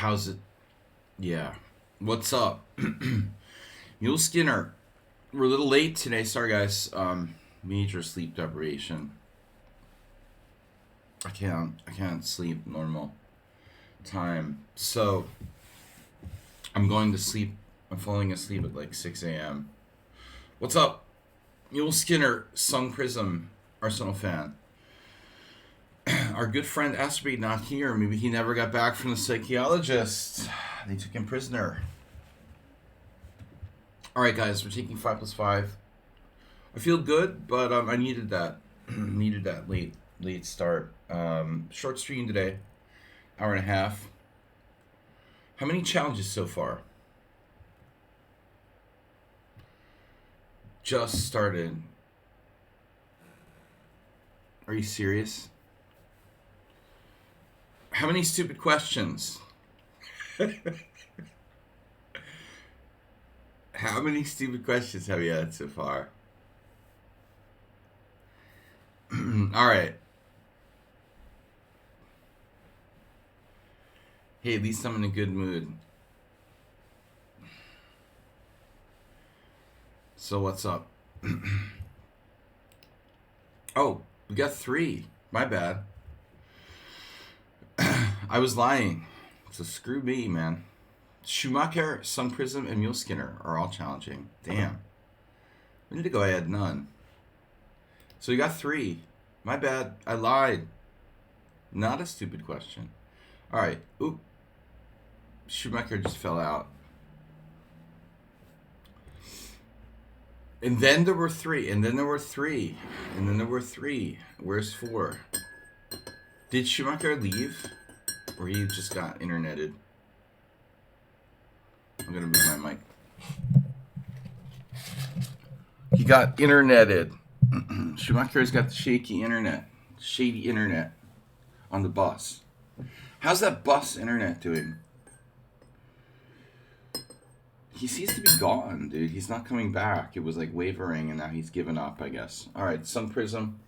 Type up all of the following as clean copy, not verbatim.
How's it? Yeah. What's up? Mule Skinner. We're a little late today. Sorry, guys. Major sleep deprivation. I can't sleep normal time. So I'm going to sleep. I'm falling asleep at like 6 a.m. What's up? Mule Skinner, Sung Prism, Arsenal fan. Our good friend Asprey not here. Maybe he never got back from the psychologist. They took him prisoner. All right, guys, we're taking 5+5. I feel good, but I needed that. Needed that late start. Short stream today, hour and a half. How many challenges so far? Just started. Are you serious? How many stupid questions? How many stupid questions have you had so far? All right. Hey, at least I'm in a good mood. So what's up? Oh, we got 3. My bad. I was lying. So screw me, man. Schumacher, Sun Prism, and Mule Skinner are all challenging. Damn. A minute ago I had none. So you got 3. My bad. I lied. Not a stupid question. Alright. Oop. Schumacher just fell out. And then there were 3. And then there were 3. And then there were 3. Where's 4? Did Schumacher leave? Or he just got interneted? I'm gonna move my mic. He got interneted. Schumacher's got the shaky internet. Shady internet. On the bus. How's that bus internet doing? He seems to be gone, dude. He's not coming back. It was like wavering and now he's given up, I guess. Alright, Sun Prism.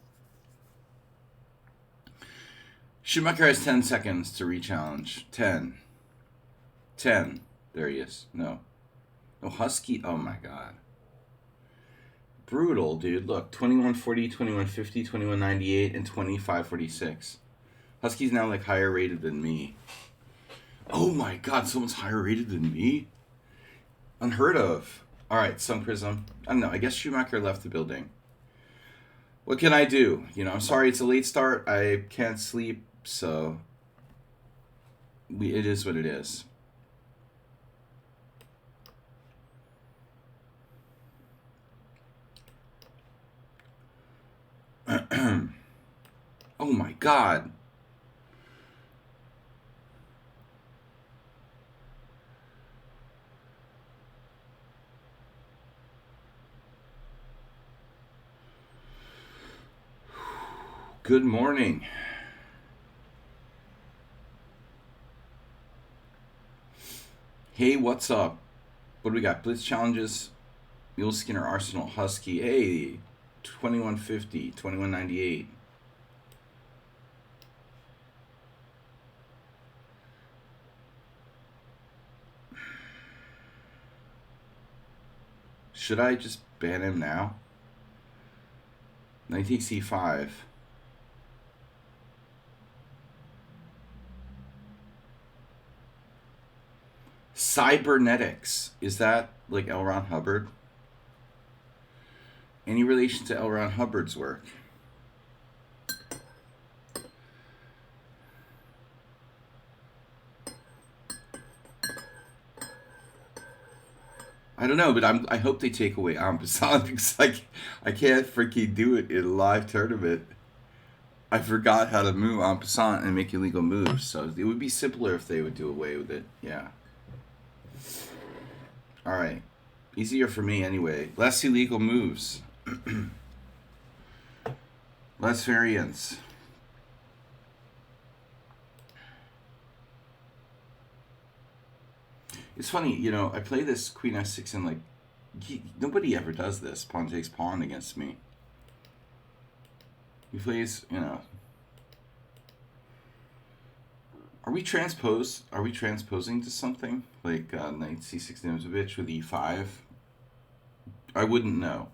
Schumacher has 10 seconds to re-challenge. 10. 10. There he is. No. No, Husky. Oh my god. Brutal, dude. Look. 2140, 2150, 2198, and 2546. Husky's now like higher rated than me. Oh my god, someone's higher rated than me? Unheard of. Alright, Sun Prism. I don't know. I guess Schumacher left the building. What can I do? You know, I'm sorry it's a late start. I can't sleep, so it is what it is. Oh my god. Good morning. Hey, what's up? What do we got? Blitz challenges. Mule Skinner, Arsenal, Husky. Hey, 2150, 2198. Should I just ban him now? Knight takes e5. Cybernetics. Is that like L. Ron Hubbard? Any relation to L. Ron Hubbard's work? I don't know, but I hope they take away en passant because I can't freaking do it in a live tournament. I forgot how to move en passant and make illegal moves, so it would be simpler if they would do away with it. Yeah. All right. Easier for me anyway. Less illegal moves. Less variance. It's funny, you know, I play this Queen S6 and like, nobody ever does this. Pawn takes pawn against me. He plays, you know. Are we transposed? Are we transposing to something like knight c6 names a bitch with e5? I wouldn't know.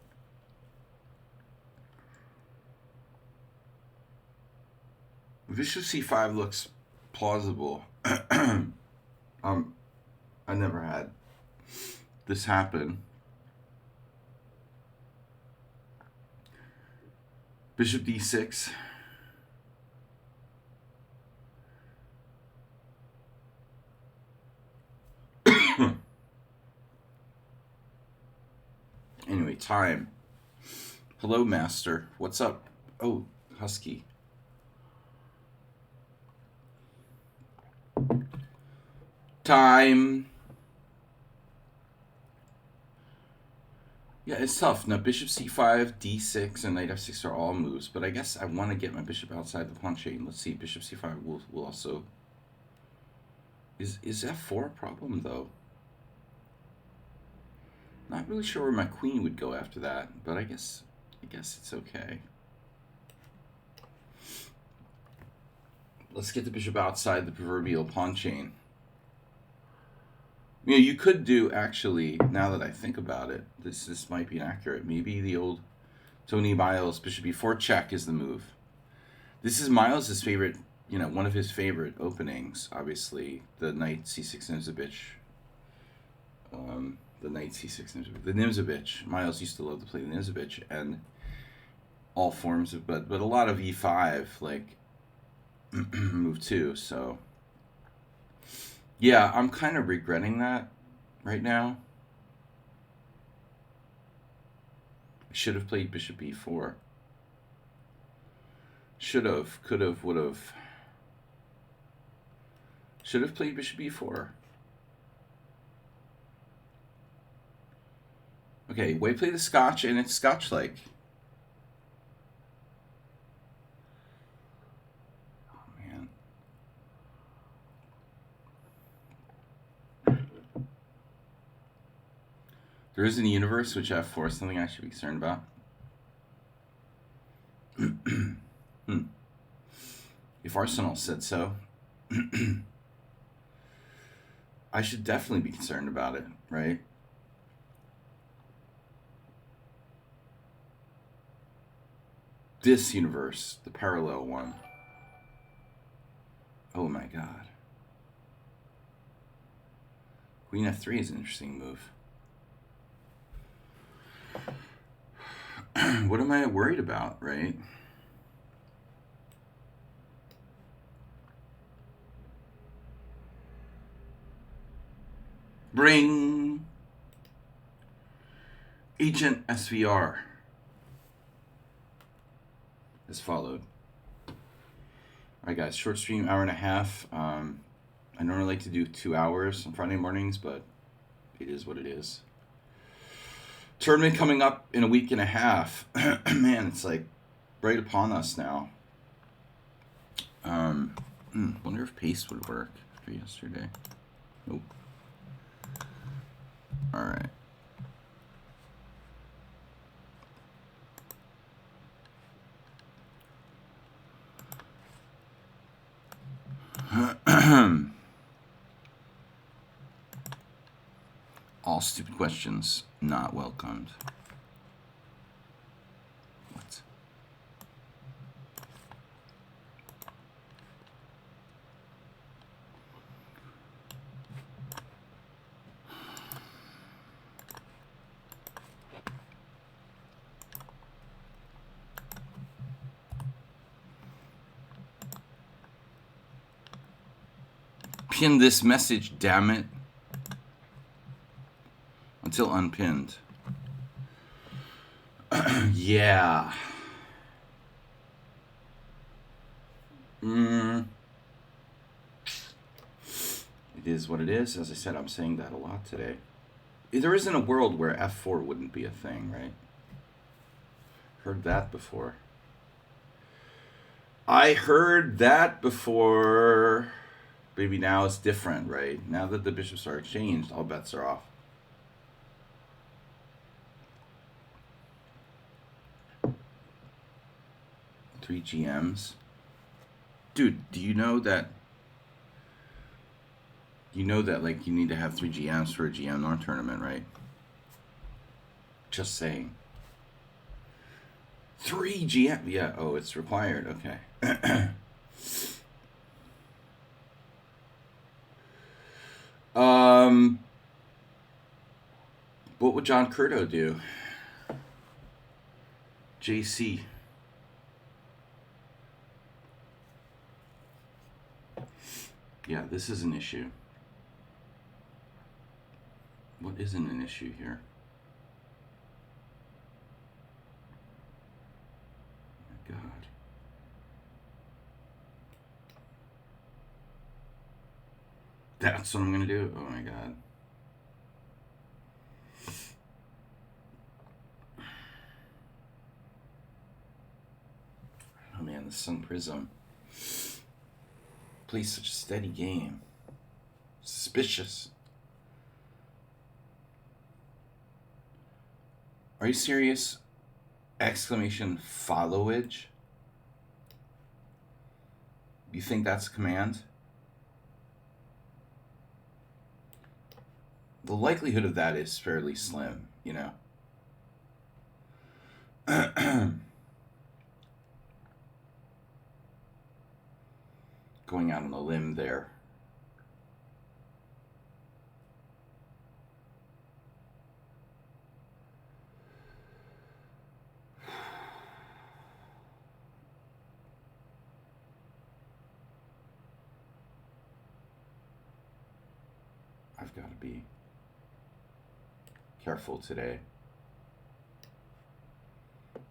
Bishop c5 looks plausible. I never had this happen. Bishop d6. Anyway, time. Hello, master. What's up? Oh, Husky. Time. Yeah, it's tough. Now, bishop c5, d6, and knight f6 are all moves, but I guess I want to get my bishop outside the pawn chain. Let's see. Bishop c5 will also... Is f4 a problem, though? Not really sure where my queen would go after that, but I guess it's okay. Let's get the bishop outside the proverbial pawn chain. You know, you could do, actually, now that I think about it, this might be inaccurate. Maybe the old Tony Miles bishop e4 check is the move. This is Miles' favorite, you know, one of his favorite openings, obviously. The knight c6 Nimzovich. The knight c6 Nimzovich. The Nimzovich. Miles used to love to play the Nimzovich, and all forms of, but a lot of e5, like, move 2, so... Yeah, I'm kind of regretting that right now. I should have played bishop e4. Should have, could have, would have. Should have played bishop e4. Okay, way play the Scotch, and it's Scotch-like. There is in the universe which f4 is something I should be concerned about. If Arsenal said so, I should definitely be concerned about it, right? This universe, the parallel one. Oh my god. Queen f3 is an interesting move. What am I worried about, right? Bring Agent SVR as followed. All right, guys, short stream, hour and a half. I normally like to do 2 hours on Friday mornings, but it is what it is. Tournament coming up in a week and a half. Man, it's like right upon us now. Wonder if pace would work for yesterday. Nope. All right. All stupid questions not welcomed. What? Pin this message, damn it. Until unpinned. Yeah. It is what it is. As I said, I'm saying that a lot today. There isn't a world where f4 wouldn't be a thing, right? Heard that before. I heard that before. Maybe now it's different, right? Now that the bishops are exchanged, all bets are off. Three GMs. Dude, do you know that You know that, like, you need to have 3 GMs for a GM North tournament, right? Just saying. 3 GM? Yeah, oh, it's required. Okay. What would John Curto do? JC. Yeah, this is an issue. What isn't an issue here? Oh my God. That's what I'm gonna do? Oh my God. Oh man, the Sun Prism plays such a steady game. Suspicious. Are you serious? Exclamation followage? You think that's a command? The likelihood of that is fairly slim, you know? Going out on a limb there. I've got to be careful today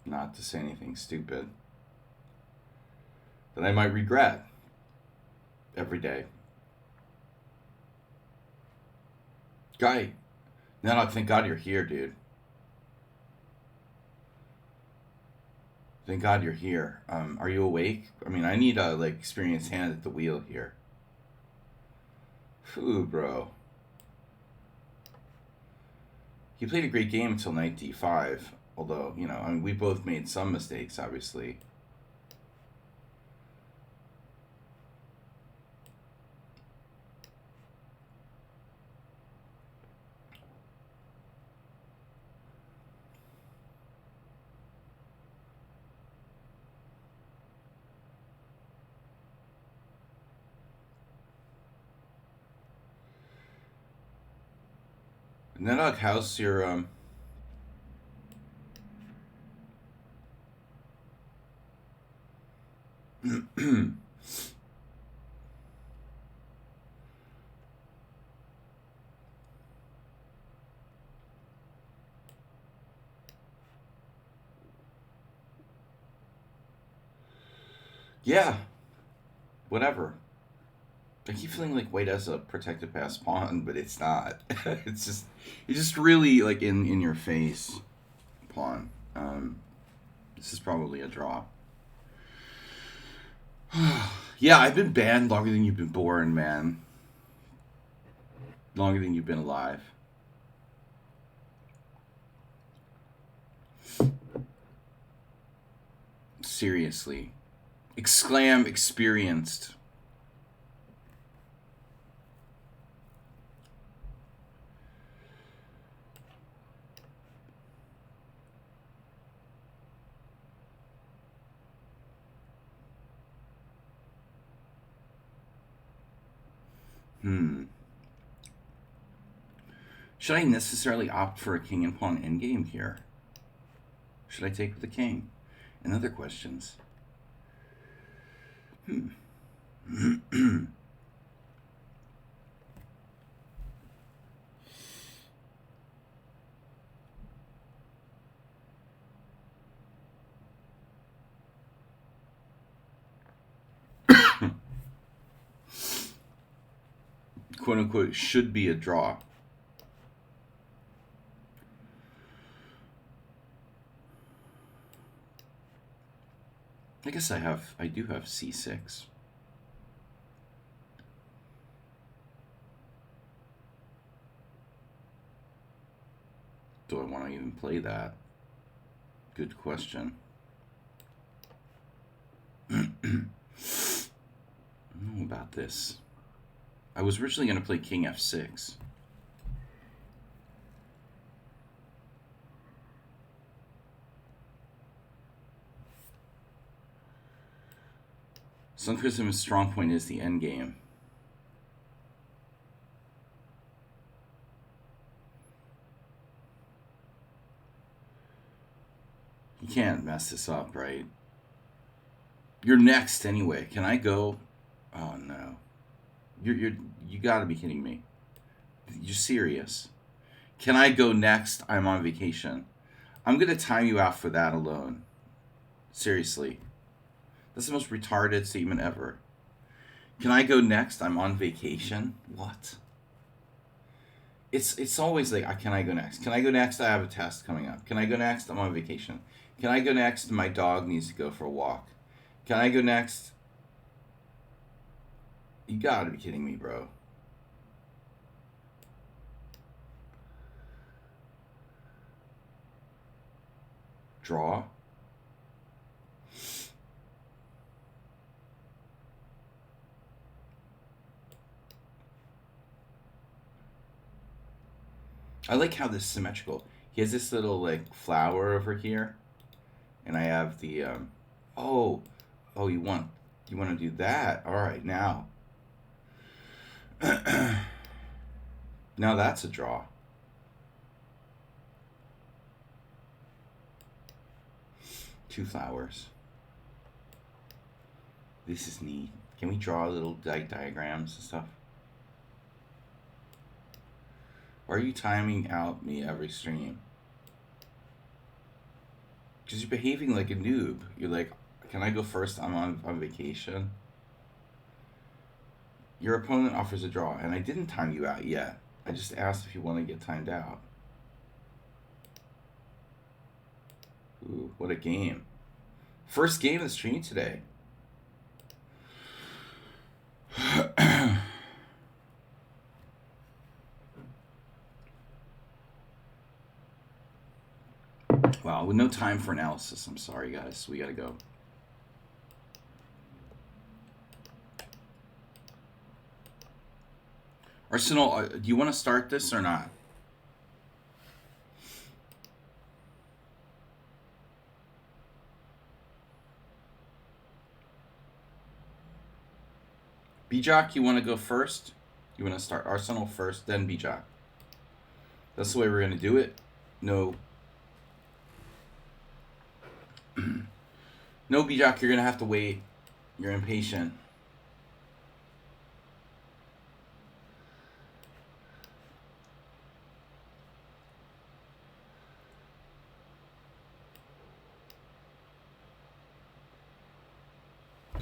not to say anything stupid that I might regret every day. Guy, now thank God you're here, dude. Thank God you're here. Are you awake? I mean, I need a experienced hand at the wheel here. Phew, bro. He played a great game until knight d5. Although, you know, I mean, we both made some mistakes, obviously. Nedog, how's your yeah, whatever. I keep feeling like white has a protected pass pawn, but it's not. It's just really like in your face pawn. This is probably a draw. Yeah, I've been banned longer than you've been born, man. Longer than you've been alive. Seriously. Exclam experienced. Should I necessarily opt for a king and pawn endgame here? Should I take the king? And other questions. Quote unquote should be a draw. I guess I do have c6. Do I want to even play that? Good question. I don't know about this. I was originally going to play king f6. Sun Prism's strong point is the endgame. You can't mess this up, right? You're next anyway. Can I go? Oh no. You gotta be kidding me. You're serious. Can I go next? I'm on vacation. I'm gonna time you out for that alone. Seriously. That's the most retarded statement ever. Can I go next? I'm on vacation. What? It's always like, can I go next? Can I go next? I have a test coming up. Can I go next? I'm on vacation. Can I go next? My dog needs to go for a walk. Can I go next? You gotta be kidding me, bro. Draw. I like how this is symmetrical. He has this little like flower over here, and I have the oh you want to do that? All right, now now that's a draw. Two flowers. This is neat. Can we draw little diagrams and stuff? Why are you timing out me every stream? Because you're behaving like a noob. You're like, can I go first? I'm on vacation. Your opponent offers a draw, and I didn't time you out yet. I just asked if you want to get timed out. Ooh, what a game. First game of the stream today. Wow, with no time for analysis. I'm sorry, guys. We gotta go. Arsenal, do you want to start this or not? Bijak, you want to go first? You want to start Arsenal first, then Bijak. That's the way we're gonna do it. No. No, Bijak, you're gonna have to wait. You're impatient.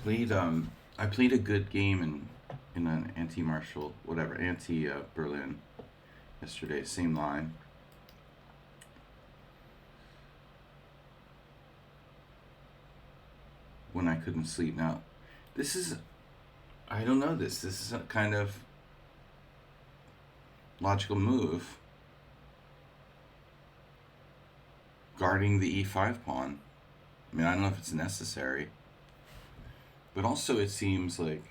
I played a good game in an anti-Marshall, whatever, anti-Berlin yesterday. Same line. When I couldn't sleep. Now, this is, I don't know this. This is a kind of logical move. Guarding the e5 pawn. I mean, I don't know if it's necessary. But also it seems like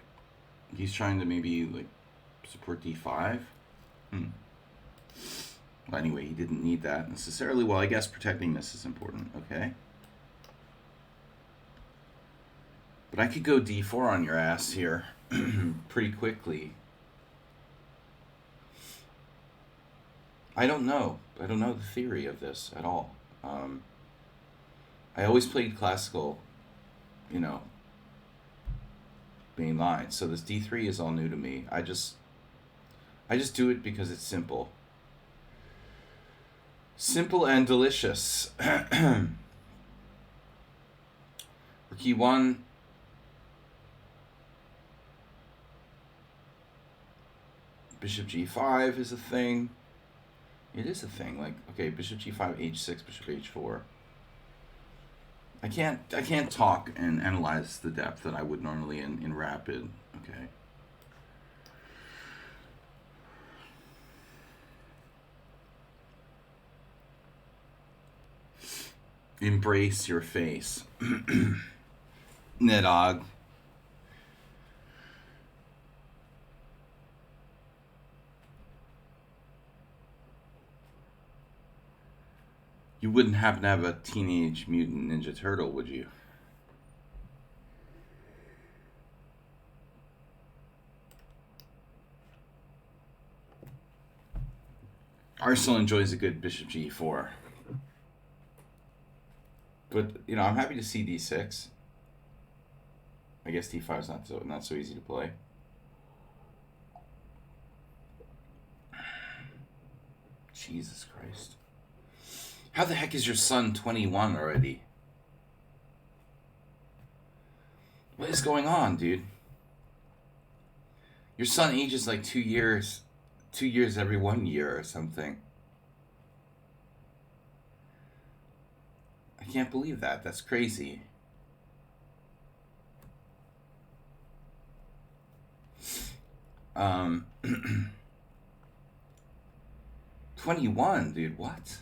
he's trying to maybe like support d5. Well, anyway, he didn't need that necessarily. Well, I guess protecting this is important, okay? But I could go d4 on your ass here pretty quickly. I don't know. I don't know the theory of this at all. I always played classical, you know, main line. So this d3 is all new to me. I just do it because it's simple. Simple and delicious. Key 1. Bishop g5 is a thing. It is a thing. Like, okay, bishop g5, h6, bishop h4. I can't talk and analyze the depth that I would normally in rapid. Okay. Embrace your face. Nedog. You wouldn't happen to have a Teenage Mutant Ninja Turtle, would you? Arsenal enjoys a good bishop g4. But, you know, I'm happy to see d6. I guess d5 is not so easy to play. Jesus Christ. How the heck is your son 21 already? What is going on, dude? Your son ages like 2 years. 2 years every 1 year or something. I can't believe that. That's crazy. Um, 21, dude, what?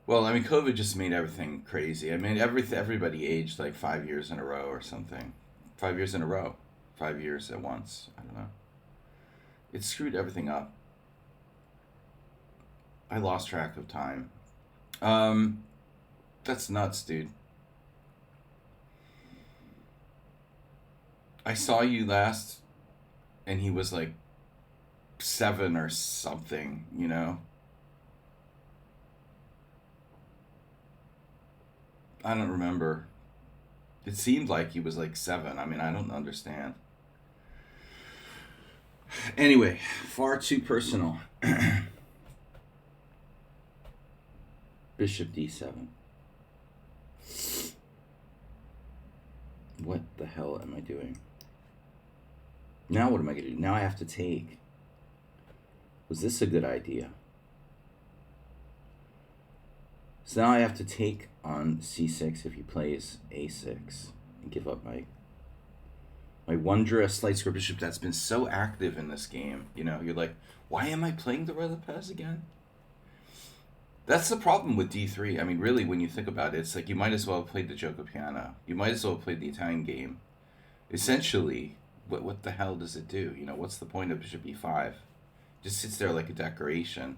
Well, I mean, COVID just made everything crazy. I mean, everybody aged like 5 years in a row or something. 5 years in a row. 5 years at once. I don't know. It screwed everything up. I lost track of time. That's nuts, dude. I saw you last, and he was like 7 or something, you know? I don't remember. It seemed like he was like 7. I mean, I don't understand. Anyway, far too personal. Bishop d7. What the hell am I doing? Now what am I going to do? Now I have to take. Was this a good idea? So now I have to take on c6 if he plays a6 and give up my wondrous light square bishop that's been so active in this game. You know, you're like, why am I playing the Relipez again? That's the problem with d3. I mean, really, when you think about it, it's like you might as well have played the Gioco Piano. You might as well have played the Italian game. Essentially, what the hell does it do? You know, what's the point of bishop e5? Just sits there like a decoration.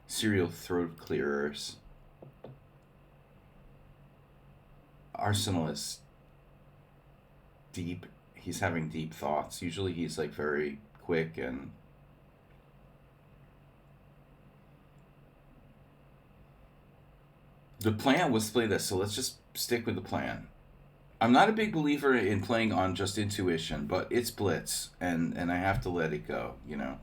Serial throat clearers. Arsenal is deep. He's having deep thoughts. Usually he's like very quick and the plan was to play this, so let's just stick with the plan. I'm not a big believer in playing on just intuition, but it's Blitz, and I have to let it go, you know.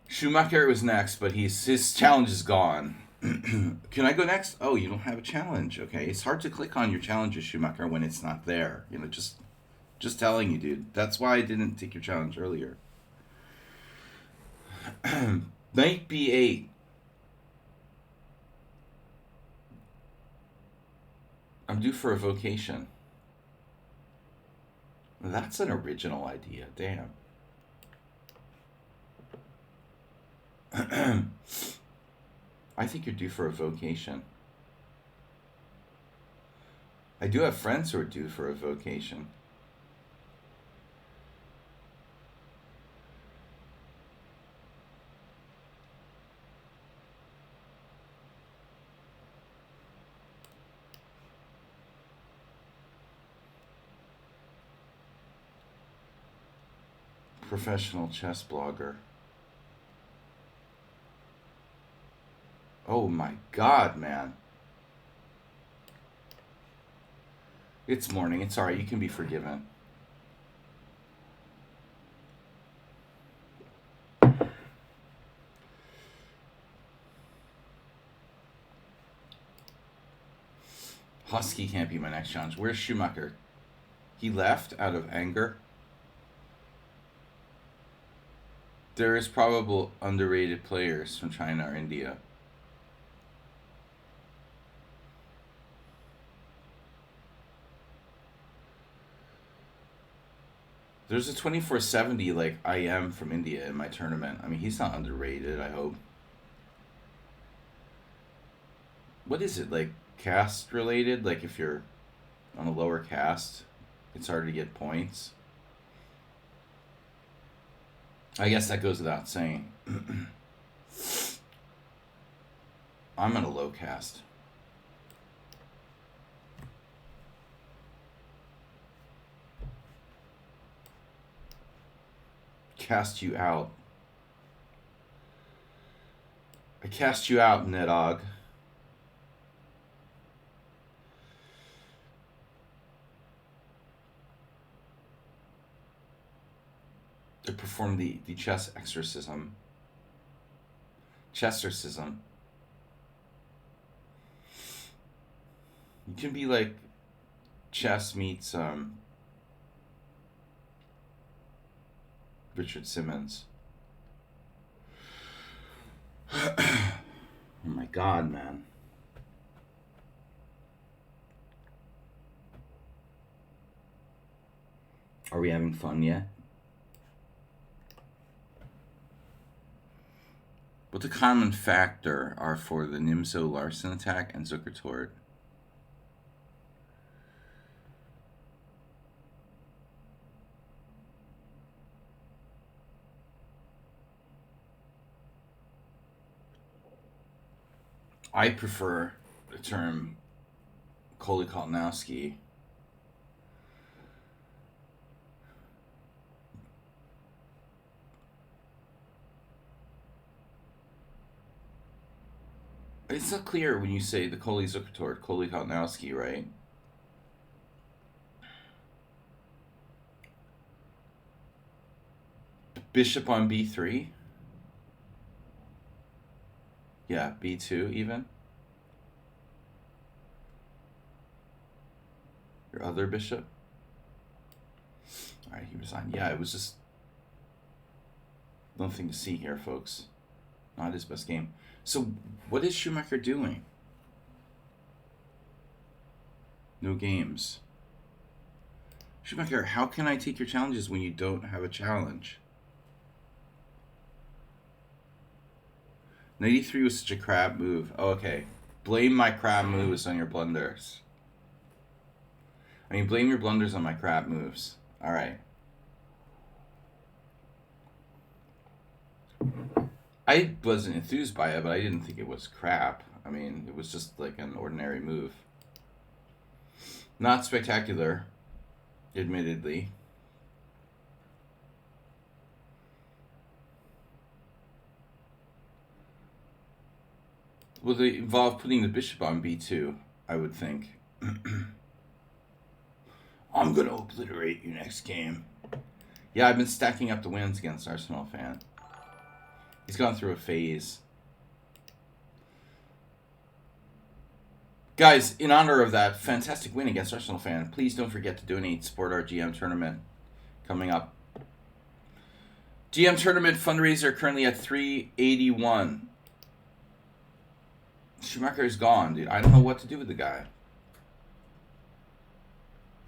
Schumacher was next, but his challenge is gone. Can I go next? Oh, you don't have a challenge. Okay, it's hard to click on your challenges, Schumacher, when it's not there. You know, just telling you, dude. That's why I didn't take your challenge earlier. Knight b8. I'm due for a vocation. That's an original idea. Damn. I think you're due for a vocation. I do have friends who are due for a vocation. Professional chess blogger. Oh my God, man. It's morning. It's alright. You can be forgiven. Husky can't be my next challenge. Where's Schumacher? He left out of anger. There is probable underrated players from China or India. There's a 2470 like I am from India in my tournament. I mean, he's not underrated, I hope. What is it, like caste related? Like if you're on a lower caste, it's harder to get points. I guess that goes without saying. I'm at a low caste. Cast you out. I cast you out, Nedog. To perform the chess exorcism. Chestercism. You can be like chess meets Richard Simmons. Oh my god, man. Are we having fun yet? What the common factor are for the Nimzo Larsen attack and Zuckertort? I prefer the term Kolikownowski. It's not clear when you say the Koli Zuckertort, Kolikownowski, right? Bishop on b3? Yeah, b2 even. Your other bishop? Alright, he resigned. Yeah, it was just nothing to see here, folks. Not his best game. So, what is Schumacher doing? No games. Schumacher, how can I take your challenges when you don't have a challenge? 93 was such a crap move. Oh, okay. Blame my crap moves on your blunders. I mean, blame your blunders on my crap moves. Alright. I wasn't enthused by it, but I didn't think it was crap. I mean, it was just like an ordinary move. Not spectacular, admittedly. Well, they involve putting the bishop on b2, I would think. I'm going to obliterate you next game. Yeah, I've been stacking up the wins against Arsenal fan. He's gone through a phase. Guys, in honor of that fantastic win against Arsenal fan, please don't forget to donate, support our GM tournament coming up. GM tournament fundraiser currently at $381. Schumacher is gone, dude. I don't know what to do with the guy.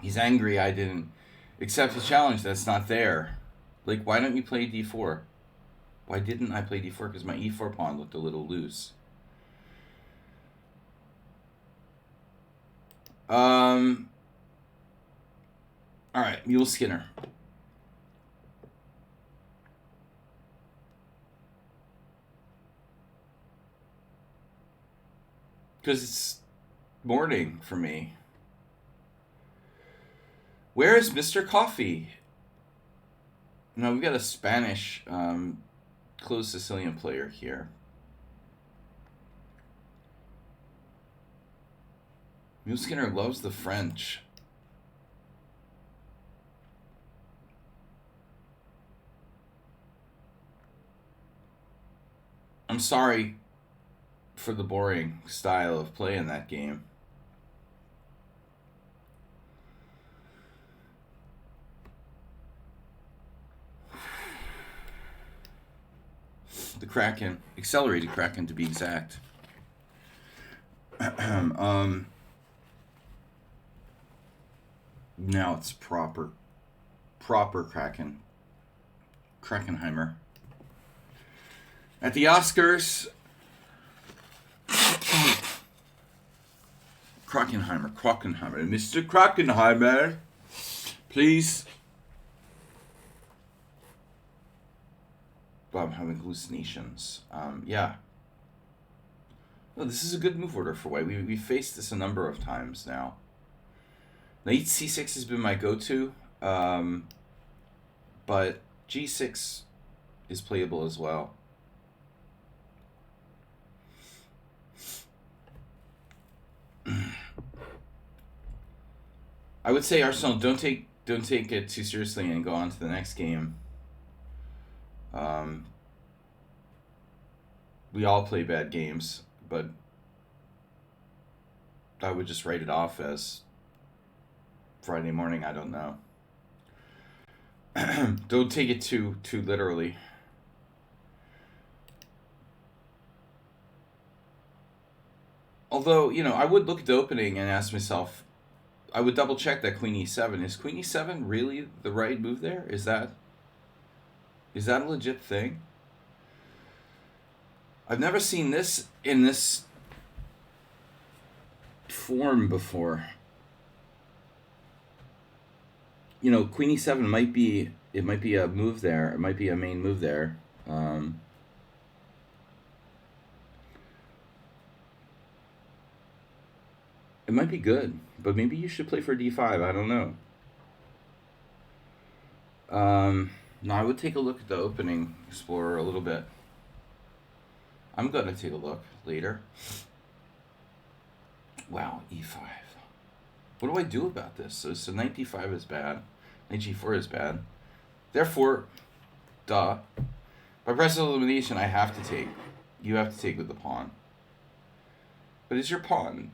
He's angry I didn't accept his challenge that's not there. Like, why don't you play d4? Why didn't I play d4? Because my e4 pawn looked a little loose. Alright, Mule Skinner. Because it's morning for me. Where is Mr. Coffee? No, we've got a Spanish closed Sicilian player here. Mule Skinner loves the French. I'm sorry for the boring style of play in that game. The Kraken, accelerated Kraken to be exact. Now it's proper Kraken. Krakenheimer. At the Oscars, Krockenheimer. Mr. Krockenheimer, please. Well, I'm having hallucinations. Yeah. No, this is a good move order for white. We faced this a number of times now. Knight c6 has been my go-to, but g6 is playable as well. I would say, Arsenal, don't take it too seriously and go on to the next game. We all play bad games, but I would just write it off as Friday morning. I don't know. Don't take it too literally. Although, I would look at the opening and ask myself, I would double check that Queen e7. Is Queen e7 really the right move there? Is that a legit thing? I've never seen this in this form before. Queen e7 might be a move there. It might be a main move there. It might be good, but maybe you should play for d5. I don't know. No, I would take a look at the opening Explorer a little bit. I'm going to take a look later. Wow, e5. What do I do about this? So knight d5 is bad. Knight g4 is bad. Therefore, duh. By process of elimination, I have to take. You have to take with the pawn. But is your pawn...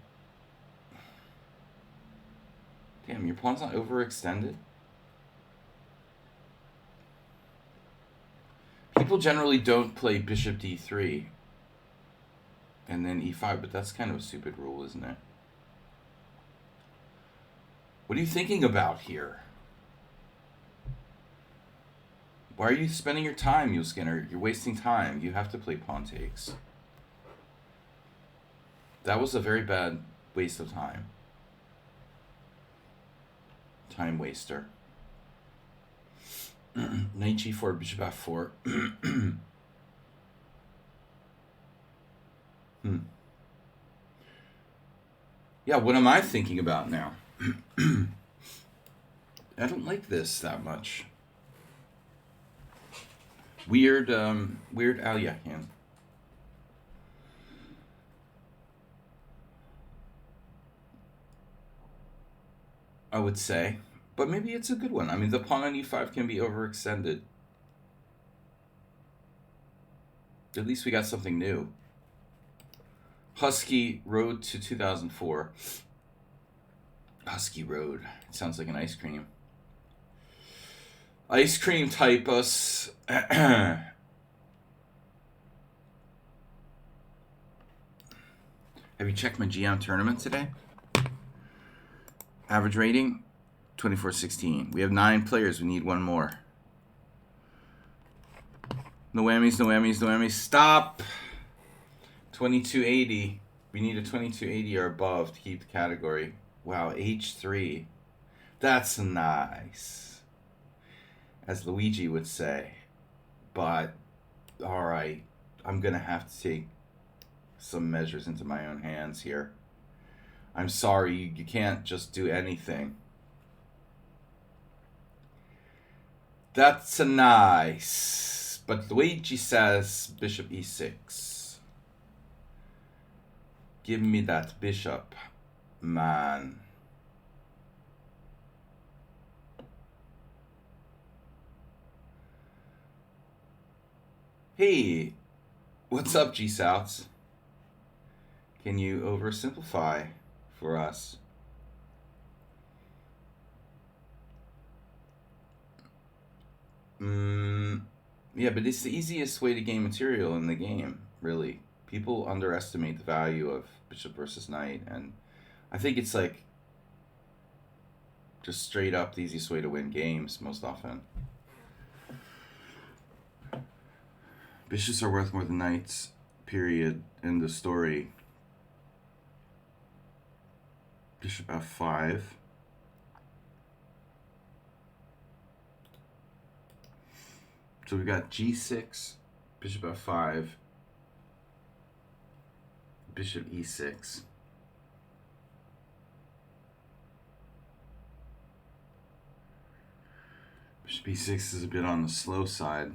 Damn, your pawn's not overextended? People generally don't play bishop d3 and then e5, but that's kind of a stupid rule, isn't it? What are you thinking about here? Why are you spending your time, Yul Skinner? You're wasting time. You have to play pawn takes. That was a very bad waste of time. Time waster. Knight g4, bishop f4. Yeah, what am I thinking about now? I don't like this that much. Weird Al-Yahyan. I would say. But maybe it's a good one. I mean, the pawn on e5 can be overextended. At least we got something new. Husky Road to 2004. Husky Road. It sounds like an ice cream. Ice cream typus. Have you checked my GM tournament today? Average rating, 2416. We have 9 players. We need one more. No whammies, no whammies, no whammies. Stop! 2280. We need a 2280 or above to keep the category. Wow, H3. That's nice. As Luigi would say. But, alright. I'm going to have to take some measures into my own hands here. I'm sorry, you can't just do anything. That's a nice. But Luigi says bishop e6. Give me that bishop, man. Hey, what's up, G-Souths? Can you oversimplify for us? Yeah, but it's the easiest way to gain material in the game, really. People underestimate the value of bishop versus knight, and I think it's like just straight up the easiest way to win games most often. Bishops are worth more than knights, period, end of story. Bishop f5. So we got g6, bishop f5, bishop e6. Bishop e6 is a bit on the slow side.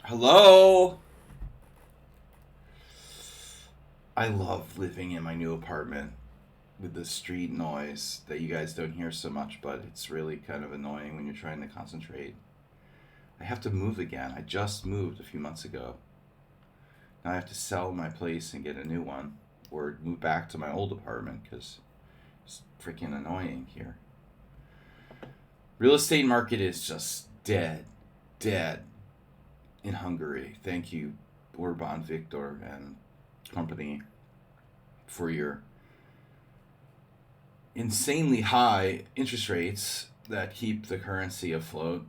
Hello? I love living in my new apartment with the street noise that you guys don't hear so much, but it's really kind of annoying when you're trying to concentrate. I have to move again. I just moved a few months ago. Now I have to sell my place and get a new one, or move back to my old apartment because it's freaking annoying here. Real estate market is just dead in Hungary. Thank you, Orban Viktor and company, for your insanely high interest rates that keep the currency afloat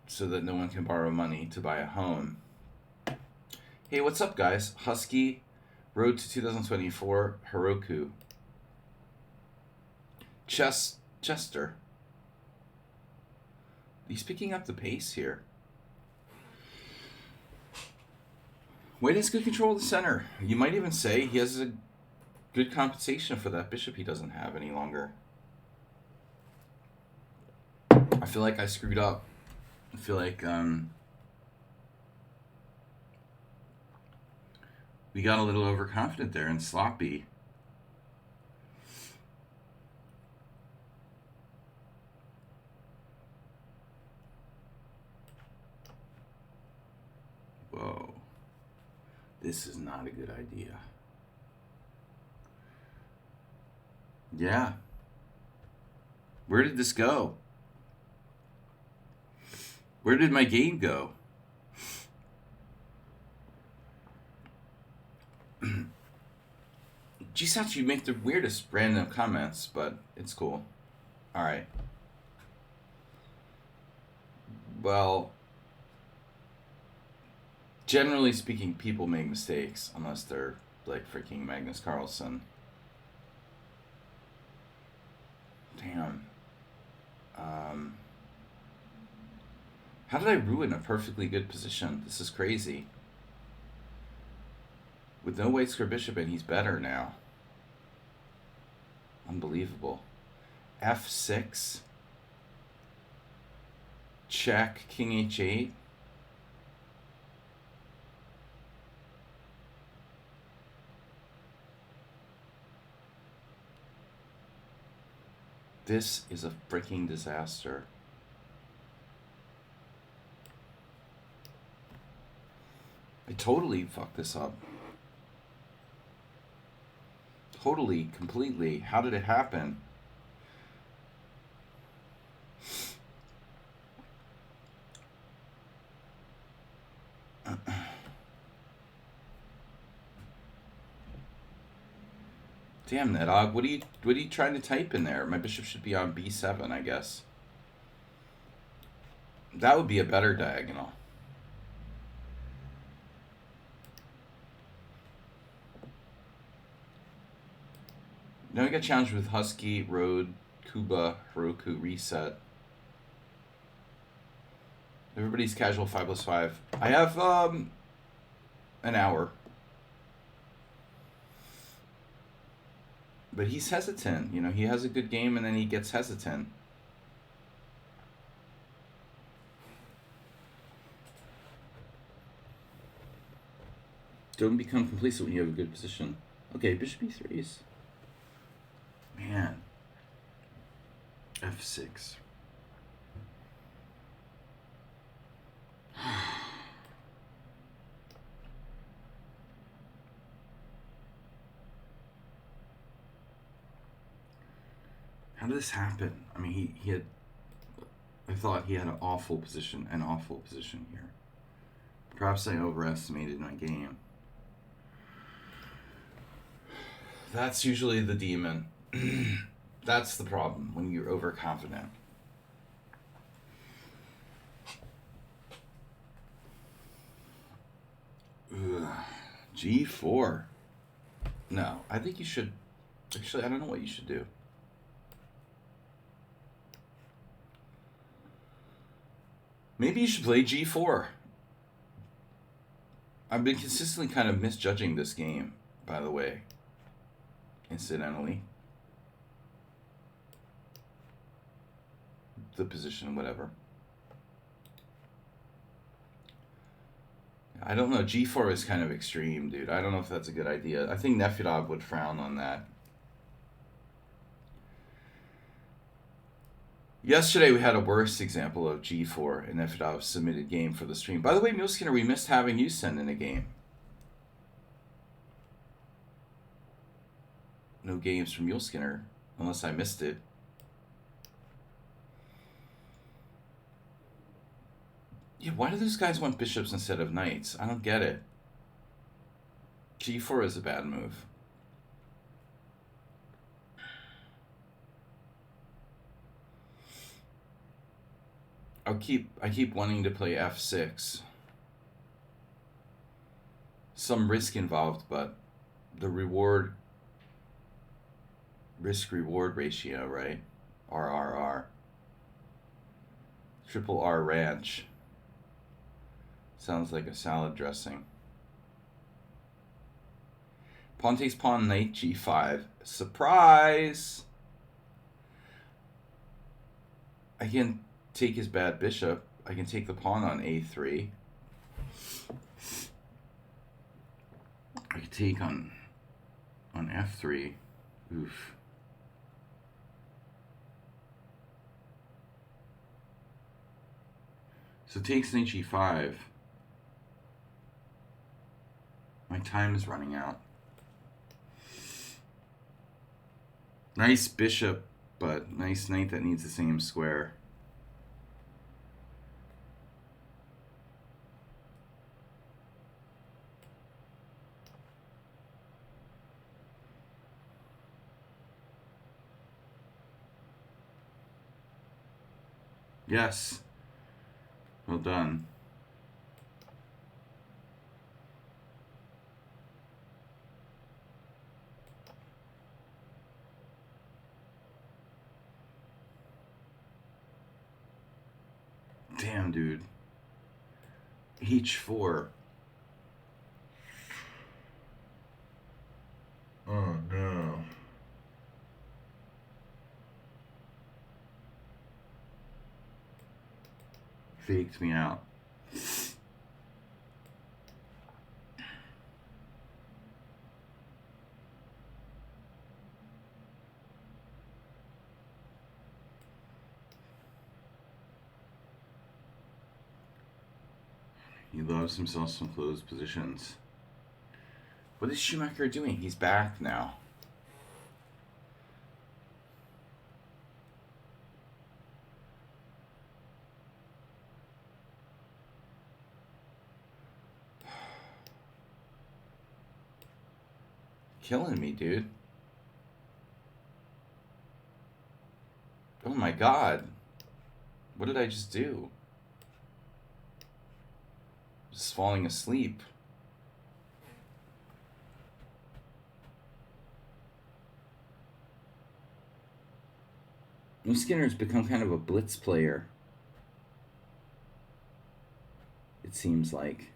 so that no one can borrow money to buy a home. Hey, what's up, guys? Husky, Road to 2024, Heroku. Chester. He's picking up the pace here. White has good control of the center. You might even say he has a good compensation for that bishop he doesn't have any longer. I feel like I screwed up. I feel like we got a little overconfident there and sloppy. Whoa. This is not a good idea. Yeah. Where did this go? Where did my game go? G-Satch, you make the weirdest random comments, but it's cool. Alright. Well, generally speaking, people make mistakes unless they're like freaking Magnus Carlsen. Damn. How did I ruin a perfectly good position? This is crazy. With no white square bishop, and he's better now. Unbelievable. F6. Check, king h8. This is a freaking disaster. I totally fucked this up. Totally, completely. How did it happen? Damn, Nedog, what are you trying to type in there? My bishop should be on b7, I guess. That would be a better diagonal. Now we got challenged with Husky, Road, Kuba, Heroku, Reset. Everybody's casual 5+5. I have an hour. But he's hesitant. You know, he has a good game and then he gets hesitant. Don't become complacent when you have a good position. Okay, bishop e3s. Man. F6. How did this happen? I mean, he had... I thought he had an awful position here. Perhaps I overestimated my game. That's usually the demon. That's the problem, when you're overconfident. Ugh. G4. No, I think you should. Actually, I don't know what you should do. Maybe you should play G4. I've been consistently kind of misjudging this game, by the way. Incidentally. The position, whatever. I don't know. G4 is kind of extreme, dude. I don't know if that's a good idea. I think Nefedov would frown on that. Yesterday we had a worse example of G4 and Nefedov's submitted game for the stream. By the way, Mule Skinner, we missed having you send in a game. No games from Mule Skinner, unless I missed it. Yeah, why do those guys want bishops instead of knights? I don't get it. G4 is a bad move. I keep wanting to play F6. Some risk involved, but the risk-reward ratio, right? RRR. Triple R ranch. Sounds like a salad dressing. Pawn takes pawn, knight G5. Surprise! I can take his bad bishop. I can take the pawn on A3. I can take on F3. Oof. So takes knight G5. My time is running out. Nice bishop, but nice knight that needs the same square. Yes. Well done. Damn, dude. H4. Oh, no. Faked me out. He loves himself some closed positions. What is Schumacher doing? He's back now. Killing me, dude. Oh my god. What did I just do? Just falling asleep. Skinner's become kind of a blitz player. It seems like.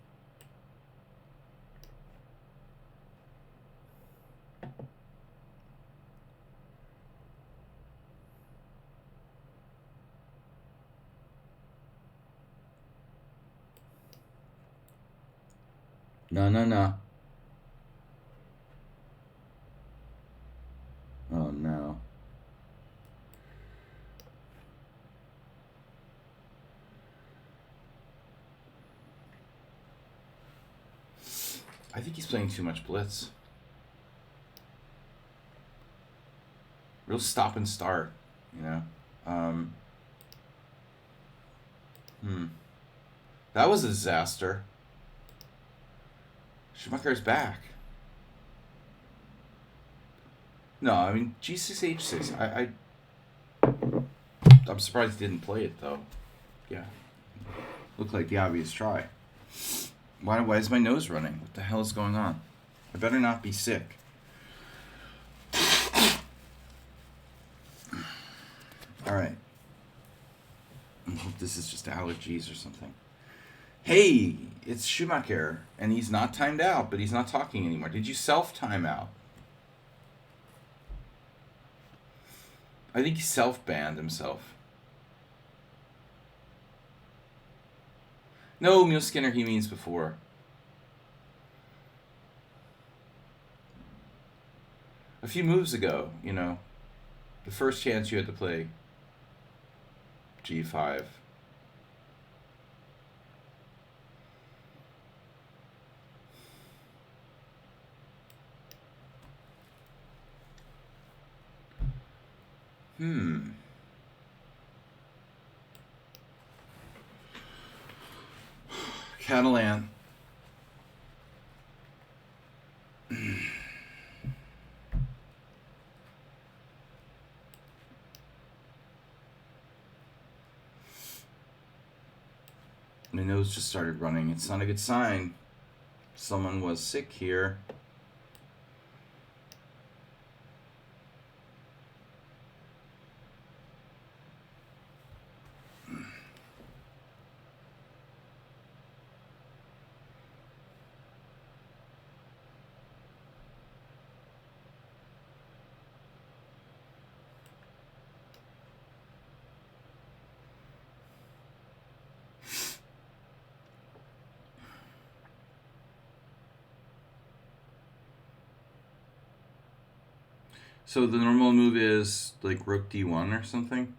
No. Oh, no. I think he's playing too much blitz. Real stop and start, you know? That was a disaster. Schumacher's back. No, I mean, G6, H6. I'm surprised he didn't play it, though. Yeah. Looked like the obvious try. Why is my nose running? What the hell is going on? I better not be sick. Alright. I hope this is just allergies or something. Hey, it's Schumacher, and he's not timed out, but he's not talking anymore. Did you self-time out? I think he self-banned himself. No, Mule Skinner, he means before. A few moves ago, you know, the first chance you had to play G5. Catalan. My nose just started running. It's not a good sign. Someone was sick here. So the normal move is like rook d1 or something?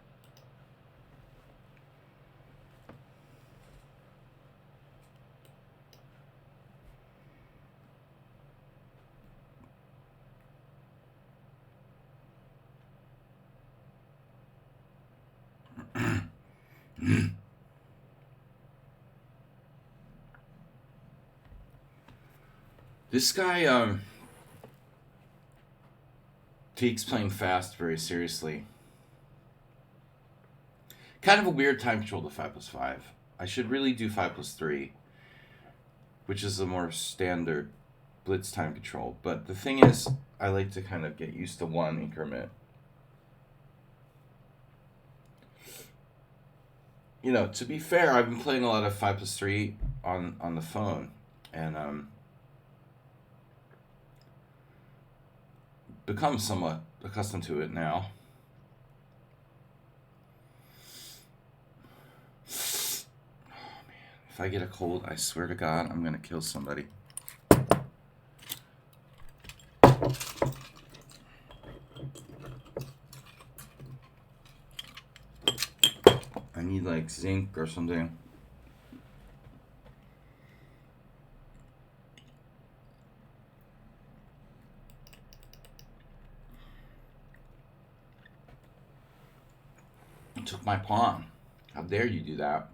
This guy takes playing fast very seriously. Kind of a weird time control to 5+5. I should really do 5+3, which is a more standard Blitz time control. But the thing is, I like to kind of get used to one increment. You know, to be fair, I've been playing a lot of 5+3 on the phone, and become somewhat accustomed to it now. Oh man, if I get a cold, I swear to God, I'm gonna kill somebody. I need like zinc or something. You took my pawn. How dare you do that?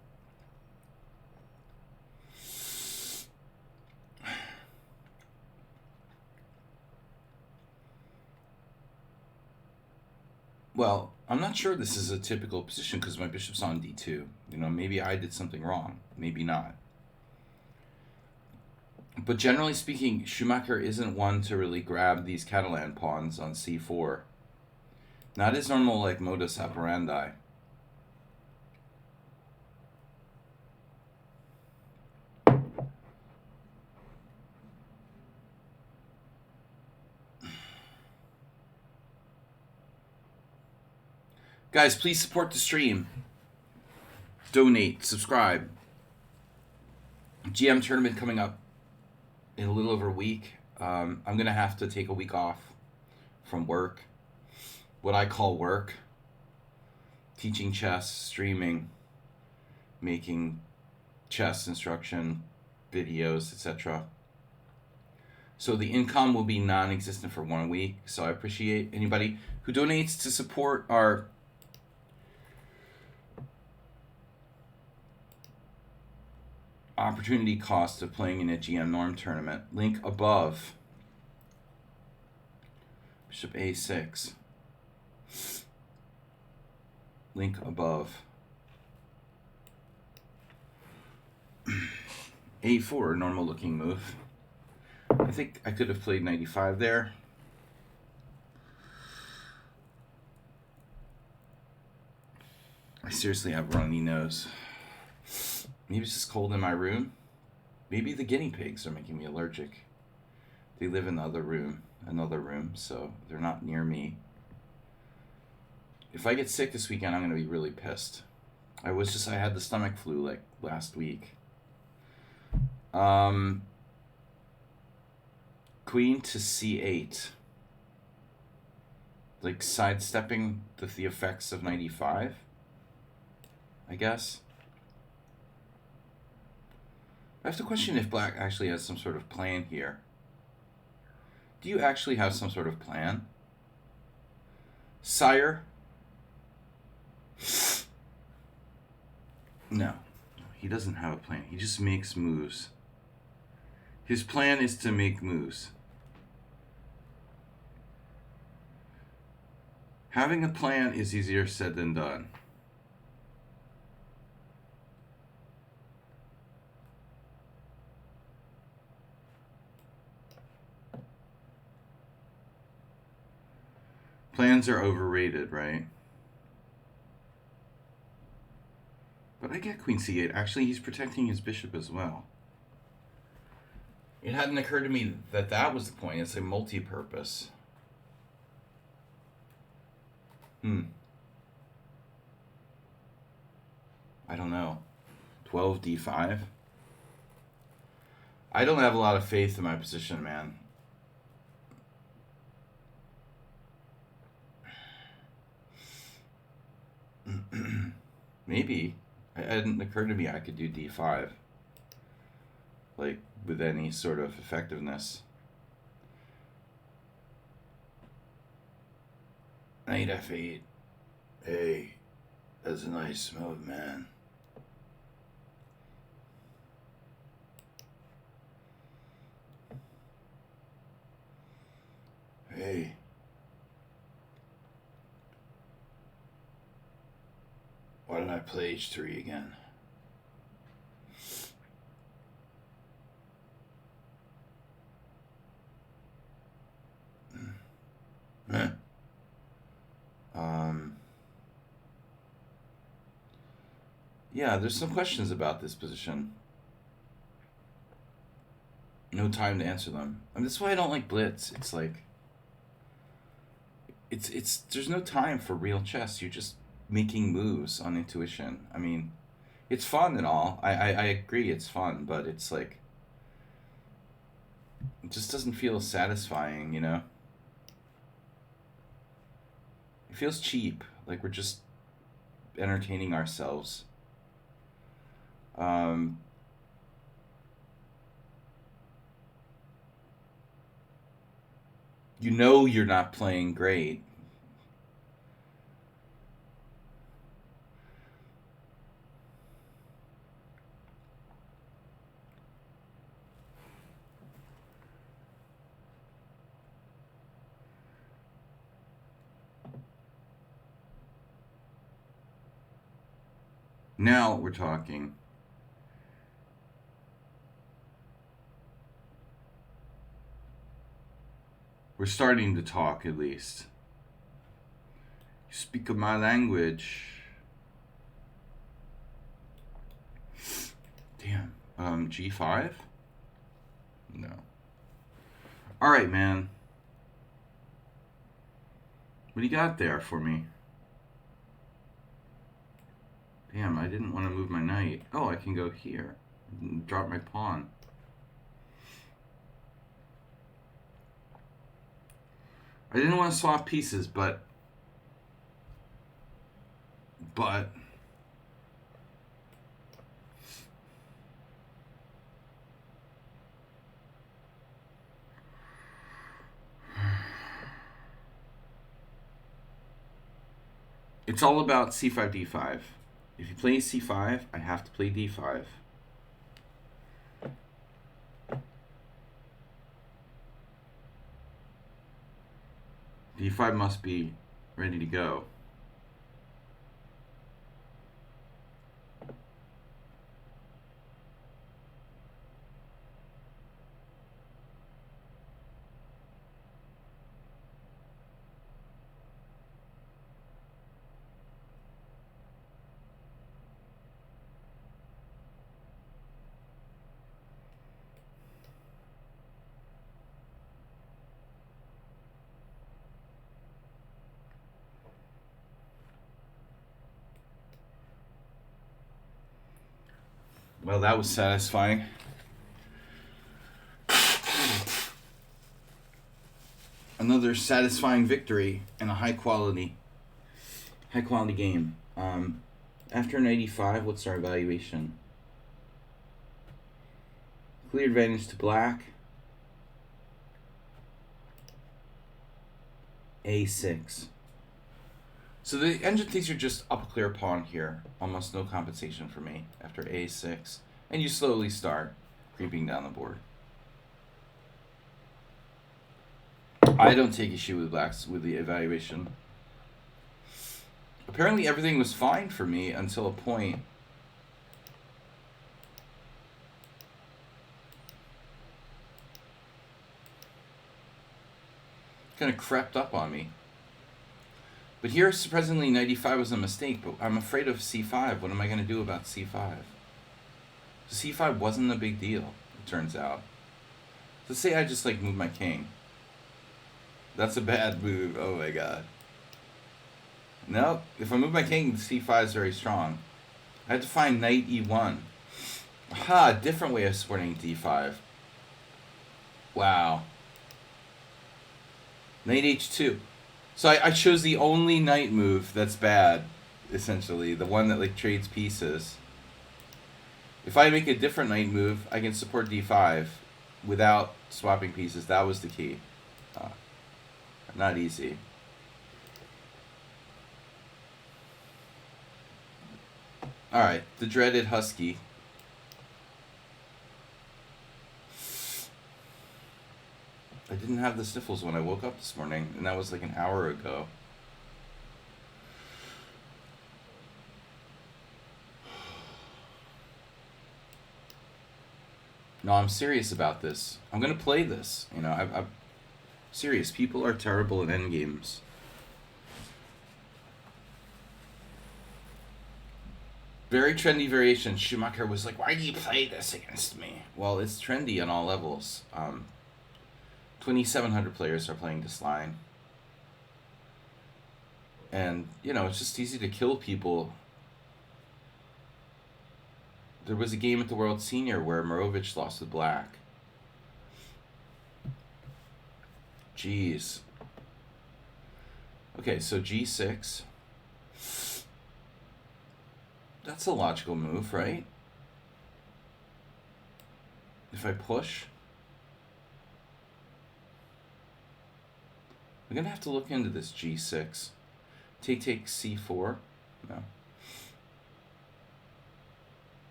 Well, I'm not sure this is a typical position because my bishop's on d2. You know, maybe I did something wrong. Maybe not. But generally speaking, Schumacher isn't one to really grab these Catalan pawns on c4. Not his normal, like, modus operandi. Guys, please support the stream. Donate, subscribe. GM tournament coming up in a little over a week. I'm going to have to take a week off from work. What I call work. Teaching chess, streaming, making chess instruction videos, etc. So the income will be non-existent for 1 week. So I appreciate anybody who donates to support our opportunity cost of playing in a GM norm tournament. Link above. Bishop a6. Link above. a4, normal looking move. I think I could have played 95 there. I seriously have runny nose. Maybe it's just cold in my room. Maybe the guinea pigs are making me allergic. They live in another room, so they're not near me. If I get sick this weekend, I'm going to be really pissed. I had the stomach flu like last week. Queen to c8. Like sidestepping the effects of 95, I guess. I have to question if black actually has some sort of plan here. Do you actually have some sort of plan? Sire? No, he doesn't have a plan. He just makes moves. His plan is to make moves. Having a plan is easier said than done. Plans are overrated, right? But I get Queen c8. Actually, he's protecting his bishop as well. It hadn't occurred to me that that was the point. It's a multi-purpose. I don't know. 12 d5? I don't have a lot of faith in my position, man. Maybe. It hadn't occurred to me I could do d5. Like, with any sort of effectiveness. Knight f8. Hey, that's a nice move, man. Hey. Why don't I play h3 again? Yeah, there's some questions about this position. No time to answer them. I mean, that's why I don't like Blitz. It's like, there's no time for real chess. You're just making moves on intuition. I mean, it's fun and all. I agree it's fun, but it's like, it just doesn't feel satisfying, you know? It feels cheap. Like we're just entertaining ourselves. You know you're not playing great. Now we're talking. We're starting to talk, at least. You speak of my language. Damn. G5? No. Alright, man. What do you got there for me? Damn, I didn't want to move my knight. Oh, I can go here. Drop my pawn. I didn't want to swap pieces, but it's all about c5, d5. If you play c5, I have to play d5. d5 must be ready to go. Well, that was satisfying. Another satisfying victory in a high quality game. After an 85, what's our evaluation? Clear advantage to black. A6. So the engine thinks you're just up a clear pawn here. Almost no compensation for me after A6. And you slowly start creeping down the board. I don't take issue with blacks with the evaluation. Apparently everything was fine for me until a point. Kind of crept up on me. But here, surprisingly, 95 was a mistake, but I'm afraid of C5. What am I going to do about C5? So C5 wasn't a big deal, it turns out. Let's say I just, move my king. That's a bad move. Oh, my God. No, if I move my king, C5 is very strong. I had to find knight E1. Aha, different way of supporting D5. Wow. Knight H2. So I chose the only knight move that's bad, essentially. The one that, trades pieces. If I make a different knight move, I can support D5 without swapping pieces. That was the key. Not easy. Alright, the dreaded Husky. I didn't have the sniffles when I woke up this morning, and that was an hour ago. No, I'm serious about this. I'm going to play this. I'm serious. People are terrible at endgames. Very trendy variation. Schumacher was like, why do you play this against me? Well, it's trendy on all levels. 2,700 players are playing this line. And, it's just easy to kill people. There was a game at the World Senior where Morovich lost with black. Jeez. Okay, so G6. That's a logical move, right? If I push. I'm going to have to look into this G6. Take C4. No.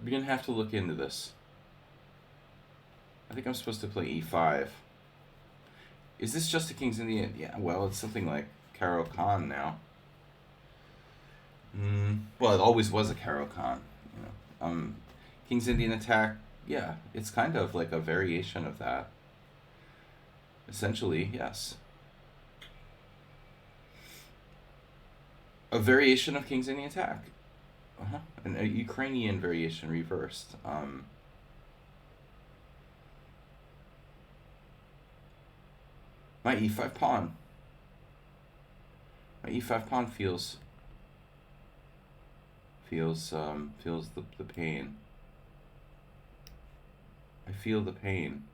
We're going to have to look into this. I think I'm supposed to play E5. Is this just a King's Indian? Yeah, well, it's something like Caro Kann now. Well, it always was a Caro Kann. King's Indian attack, yeah, it's kind of like a variation of that. Essentially, yes. A variation of King's Indian attack. And a Ukrainian variation reversed. My E5 pawn. My E5 pawn feels the pain. I feel the pain.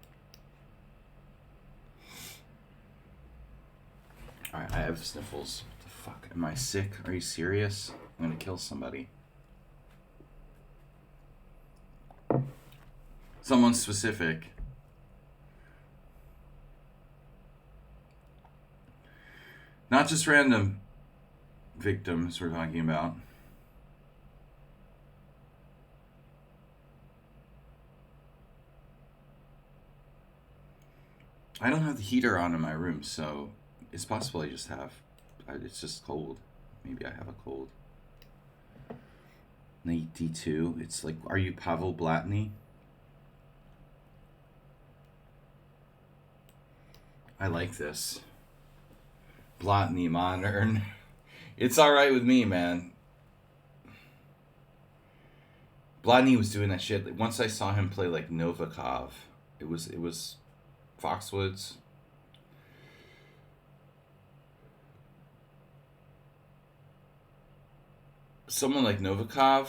Alright, I have sniffles. What the fuck? Am I sick? Are you serious? I'm gonna kill somebody. Someone specific. Not just random victims we're talking about. I don't have the heater on in my room, so it's possible it's just cold. Maybe I have a cold. Knight D2. It's like, are you Pavel Blatny? I like this. Blatny modern. It's alright with me, man. Blatny was doing that shit. Once I saw him play Novikov, it was Foxwoods. Someone like Novikov,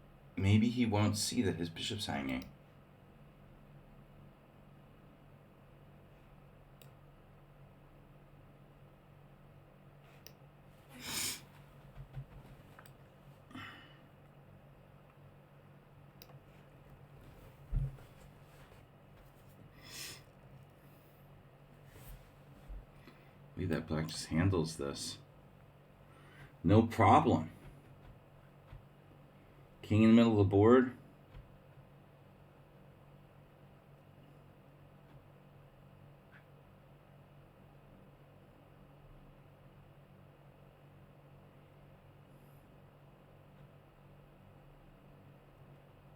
maybe he won't see that his bishop's hanging. Maybe that black just handles this. No problem. King in the middle of the board.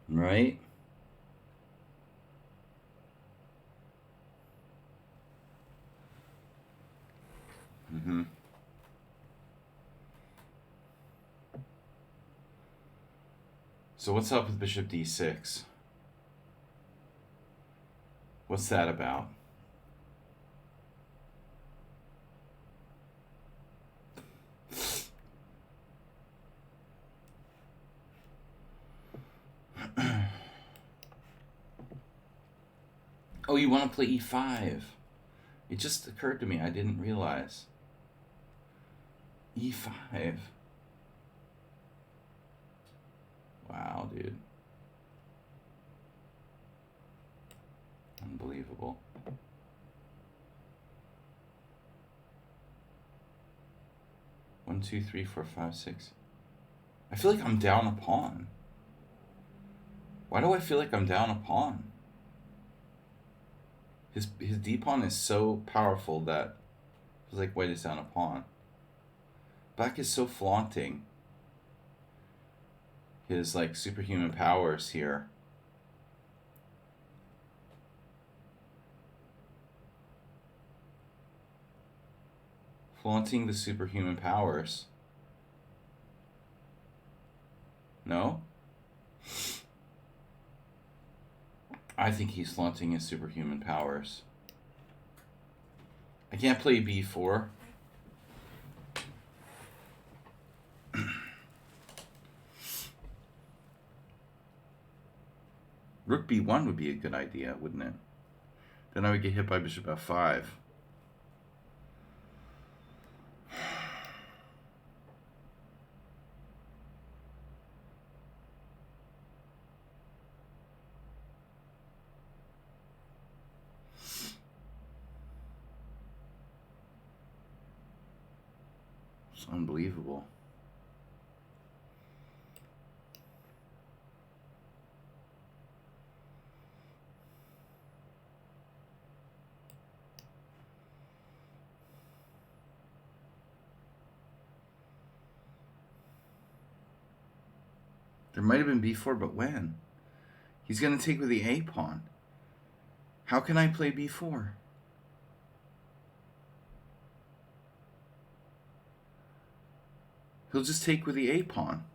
Right? Mm-hmm. So what's up with bishop d6? What's that about? Oh, you want to play e5? It just occurred to me. I didn't realize. e5. Wow, dude. Unbelievable. One, two, three, four, five, six. I feel like I'm down a pawn. Why do I feel like I'm down a pawn? His d-pawn is so powerful that it's like, wait, it's down a pawn. Black is so flaunting his like superhuman powers here. Flaunting the superhuman powers. No? I think he's flaunting his superhuman powers. I can't play b4. Rook b1 would be a good idea, wouldn't it? Then I would get hit by bishop f5. It's unbelievable. There might have been b4, but when? He's going to take with the a pawn. How can I play b4? He'll just take with the a pawn.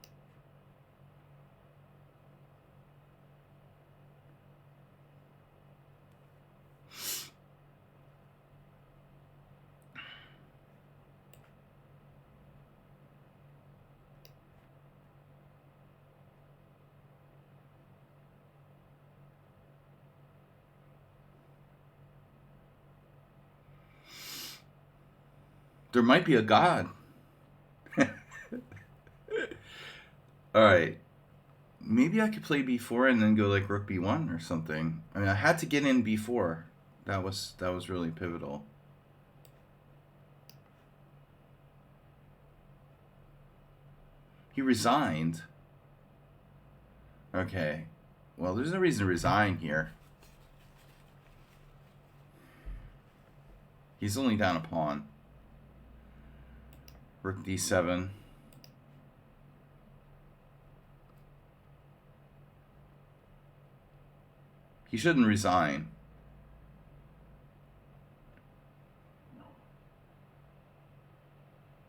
There might be a god. Alright. Maybe I could play b4 and then go like rook b1 or something. I mean, I had to get in b4. That was really pivotal. He resigned. Okay. Well, there's no reason to resign here. He's only down a pawn. Rook d7. He shouldn't resign.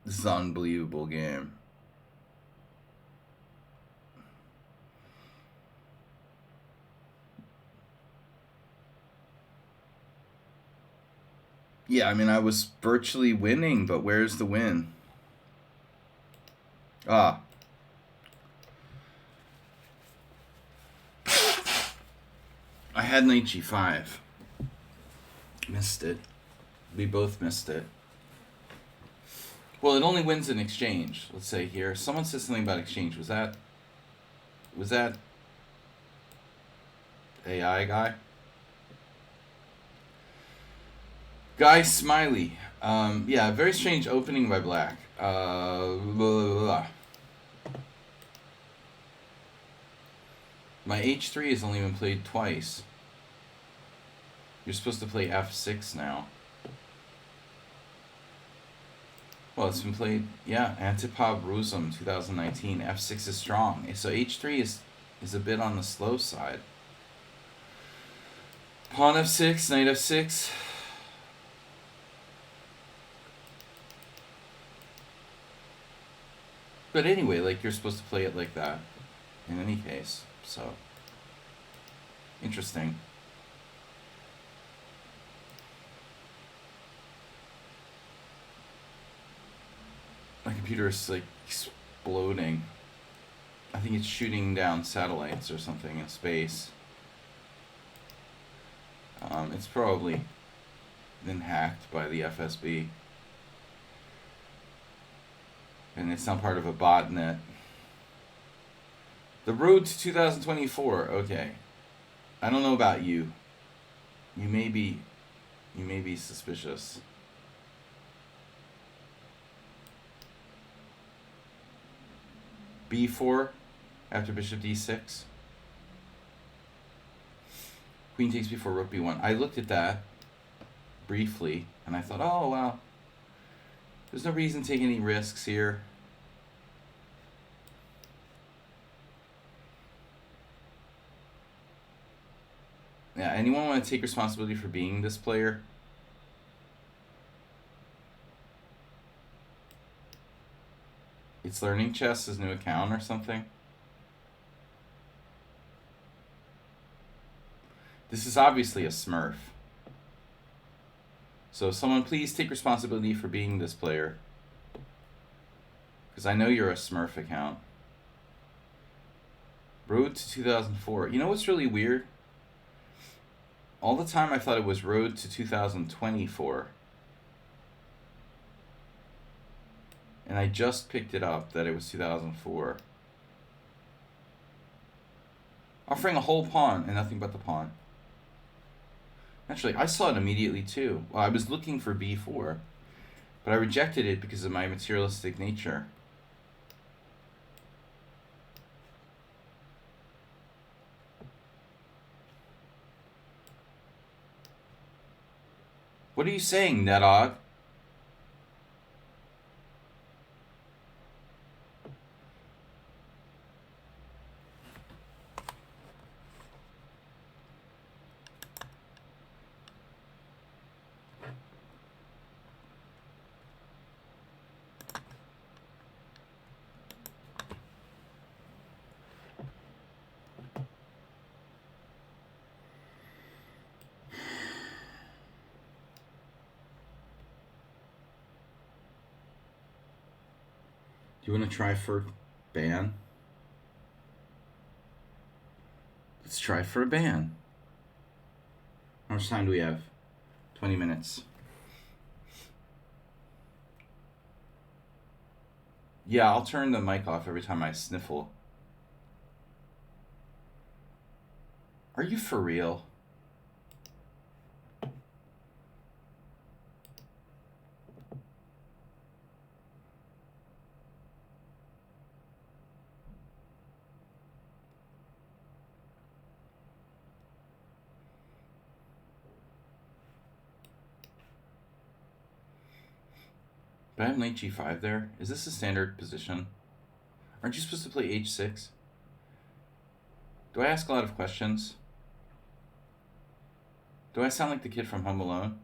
This is an unbelievable game. Yeah, I mean, I was virtually winning, but where's the win? Ah. I had knight g5. Missed it. We both missed it. Well, it only wins in exchange. Let's say here. Someone said something about exchange. Was that AI guy? Guy Smiley. Yeah, very strange opening by black. Blah, blah, blah. My h3 has only been played twice. You're supposed to play f6 now. Well, it's been played, yeah, Antipov Rusum 2019. f6 is strong. So h3 is a bit on the slow side. Pawn f6, knight f6. But anyway, like, you're supposed to play it like that in any case. So, interesting. My computer is like exploding. I think it's shooting down satellites or something in space. It's probably been hacked by the FSB. And it's not part of a botnet. The road to 2024. Okay. I don't know about you. You may be suspicious. b4 after bishop d6. Queen takes before rook b1. I looked at that briefly and I thought, oh wow, there's no reason to take any risks here. Yeah, anyone want to take responsibility for being this player? It's learning chess, his new account or something. This is obviously a smurf. So someone please take responsibility for being this player. Because I know you're a smurf account. Road to 2004. You know what's really weird? All the time I thought it was Road to 2024. And I just picked it up that it was 2004. Offering a whole pawn and nothing but the pawn. Actually, I saw it immediately too. Well, I was looking for b4, but I rejected it because of my materialistic nature. What are you saying, Nedog? Do you want to try for ban? Let's try for a ban. How much time do we have? 20 minutes. Yeah, I'll turn the mic off every time I sniffle. Are you for real? But I have knight g5 there. Is this a standard position? Aren't you supposed to play h6? Do I ask a lot of questions? Do I sound like the kid from Home Alone?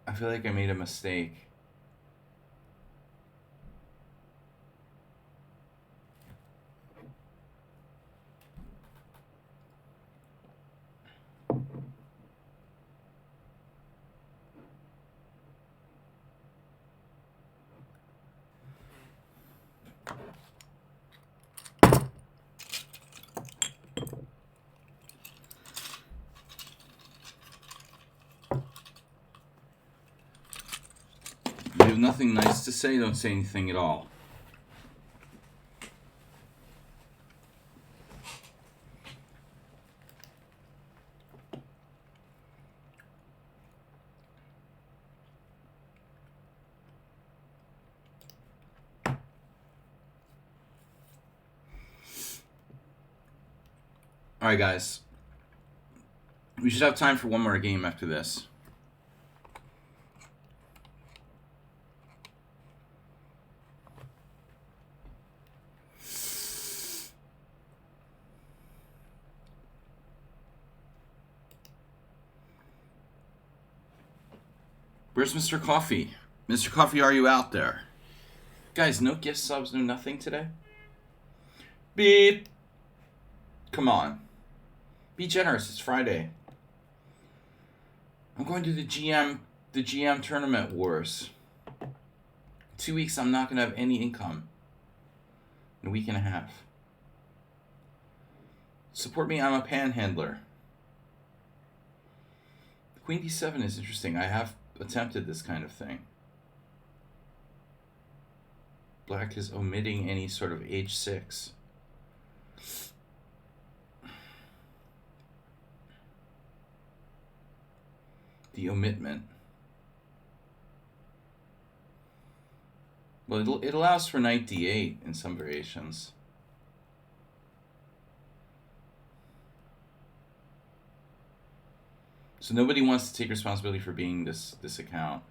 I feel like I made a mistake. you have nothing nice to say, don't say anything at all. Alright, guys. We should have time for one more game after this. Where's Mr. Coffee? Mr. Coffee, are you out there? Guys, no gift subs, no nothing today? Beep. Come on. Be generous, it's Friday. I'm going to the GM tournament wars. 2 weeks, I'm not going to have any income. In a week and a half. Support me, I'm a panhandler. Queen d7 is interesting. I have attempted this kind of thing. Black is omitting any sort of h6. The omitment. Well, it allows for knight d8 in some variations. So nobody wants to take responsibility for being this account.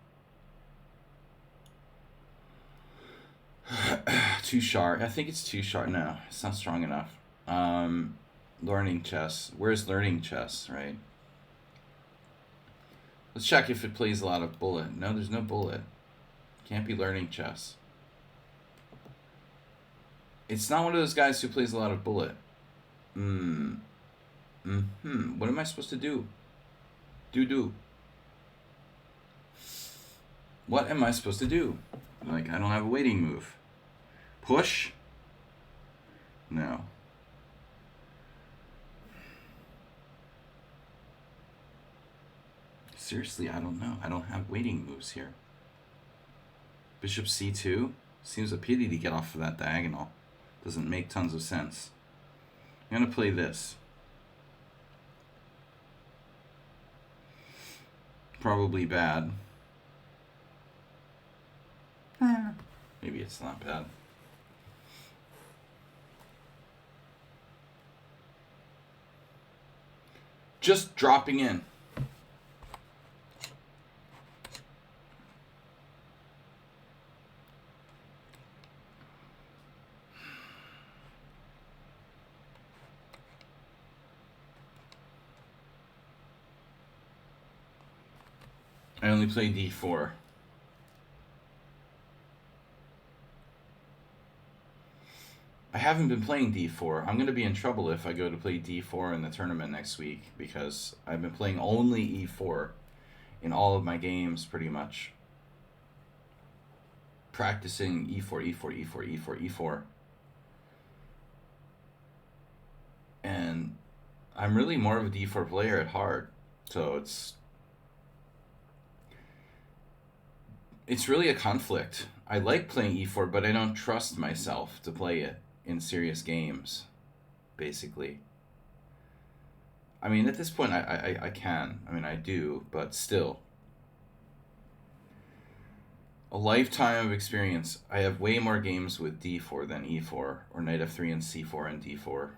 Too sharp. I think it's too sharp. No, it's not strong enough. Learning chess. Where's learning chess, right? Let's check if it plays a lot of bullet. No, there's no bullet. Can't be learning chess. It's not one of those guys who plays a lot of bullet. What am I supposed to do? Do. What am I supposed to do? Like, I don't have a waiting move. Push? No. Seriously, I don't know. I don't have waiting moves here. Bishop c2? Seems a pity to get off of that diagonal. Doesn't make tons of sense. I'm going to play this. Probably bad. Maybe it's not bad. Just dropping in. I only play d4. I haven't been playing d4. I'm going to be in trouble if I go to play d4 in the tournament next week, because I've been playing only e4 in all of my games, pretty much. Practicing e4, e4, e4, e4, e4. And I'm really more of a d4 player at heart, so it's really a conflict. I like playing e4, but I don't trust myself to play it in serious games, basically. I mean, at this point, I can. I mean, I do, but still. A lifetime of experience. I have way more games with d4 than e4, or knight f3 and c4 and d4.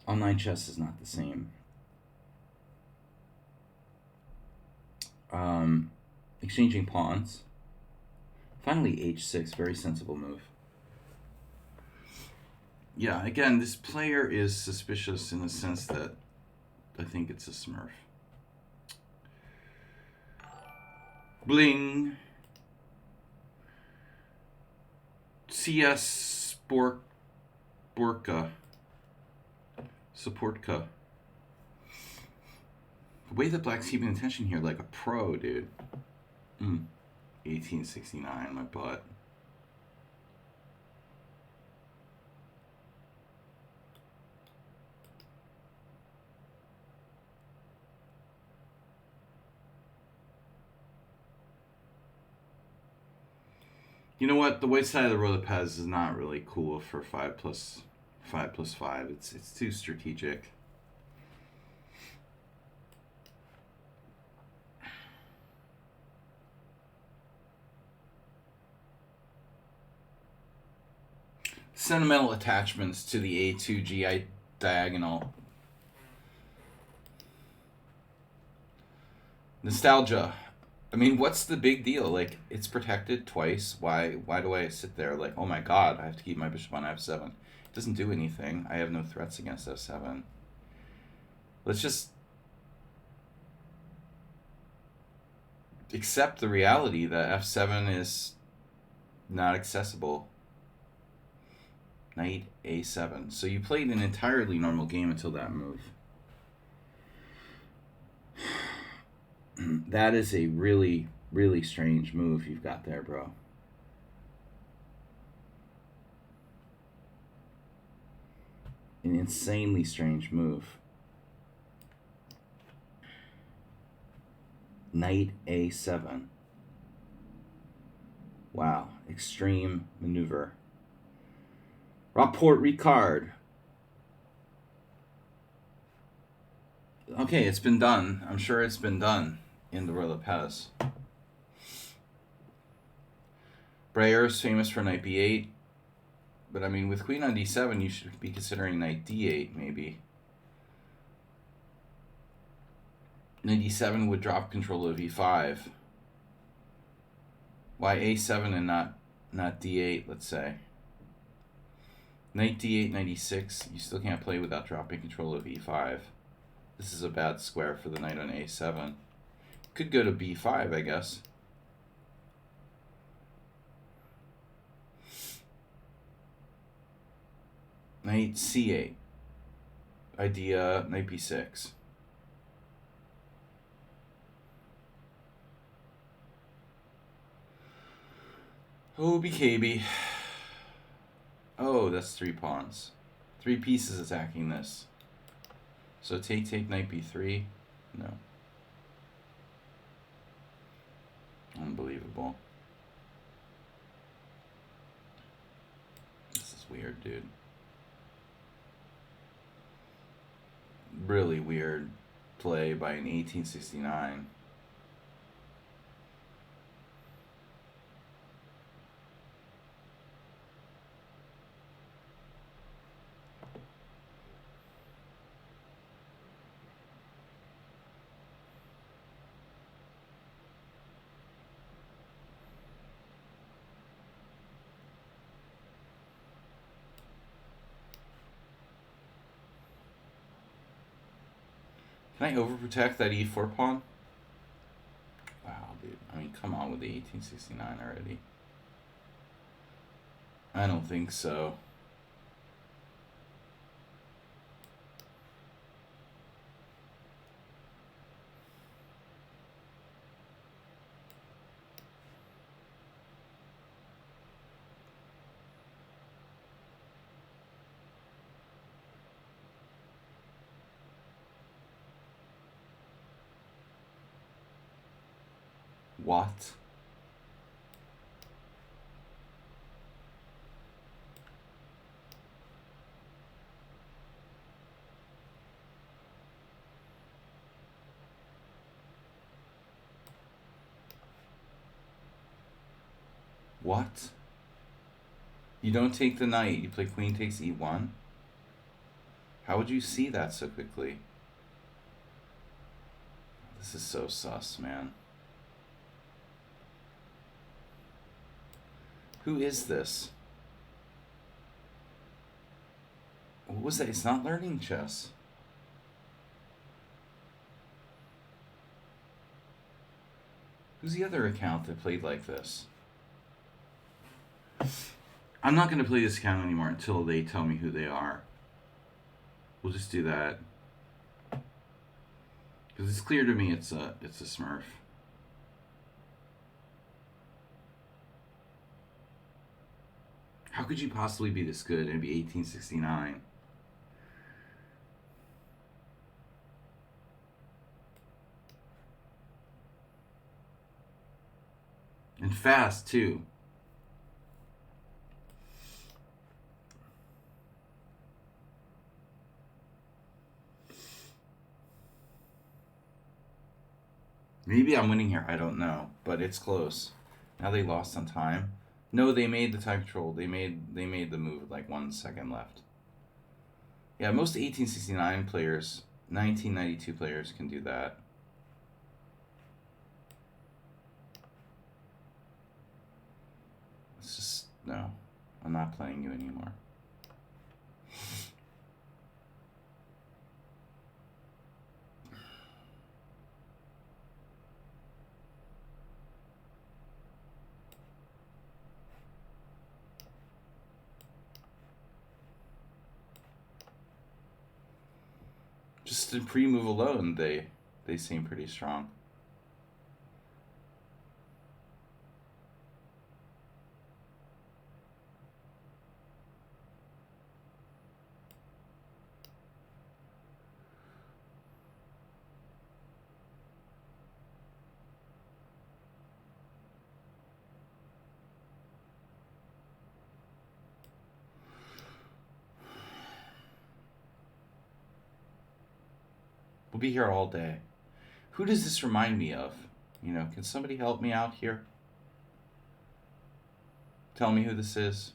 Online chess is not the same. Exchanging pawns. Finally, h6, very sensible move. Yeah, again, this player is suspicious in the sense that I think it's a smurf. Bling. CS Sportka. Supportka. The way that Black's keeping attention here, like a pro, dude. 1869, my butt. You know what? The white side of the row of Pez is not really cool for 5 plus 5. It's too strategic. Sentimental attachments to the A2 GI diagonal. Nostalgia. I mean, what's the big deal? Like, it's protected twice. Why do I sit there like, oh my god, I have to keep my bishop on f7? It doesn't do anything. I have no threats against f7. Let's just accept the reality that f7 is not accessible. Knight a7. So you played an entirely normal game until that move. That is a really, really strange move you've got there, bro. An insanely strange move. Knight a7. Wow, extreme maneuver. Rapport Ricard. Okay, it's been done. I'm sure it's been done in the Royal Pez. Breyer is famous for knight b8. But I mean, with queen on d7, you should be considering knight d8, maybe. Knight d7 would drop control of e5. Why a7 and not d8, let's say? Knight d8, knight e6, you still can't play without dropping control of e5. This is a bad square for the knight on a7. Could go to b5, I guess. Knight c8. Idea, knight b6. Oh, BKB. Oh, that's 3 pawns. 3 pieces attacking this. So take, knight b3. No. Unbelievable. This is weird, dude. Really weird play by an 1869. Can I overprotect that e4 pawn? Wow, dude. I mean, come on with the 1869 already. I don't think so. What? What? You don't take the knight. You play queen takes e1? How would you see that so quickly? This is so sus, man. Who is this? What was that? It's not learning chess. Who's the other account that played like this? I'm not going to play this account anymore until they tell me who they are. We'll just do that. Because it's clear to me it's a smurf. How could you possibly be this good and be 1869? And fast, too. Maybe I'm winning here. I don't know, but it's close. Now they lost on time. No, they made the time control. They made the move with like 1 second left. Yeah, most 1869 players, 1992 players can do that. It's just, no, I'm not playing you anymore. Just in pre-move alone, they seem pretty strong. We'll be here all day. Who does this remind me of? You know, can somebody help me out here? Tell me who this is.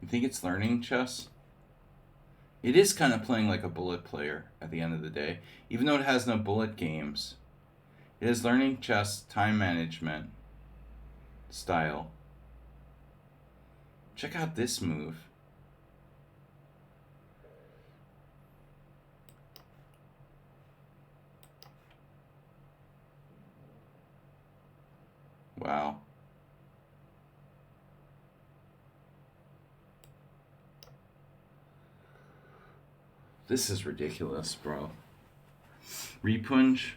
You think it's learning chess? It is kind of playing like a bullet player at the end of the day. Even though it has no bullet games, it is learning chess, time management style. Check out this move. Wow. This is ridiculous, bro. Repunge.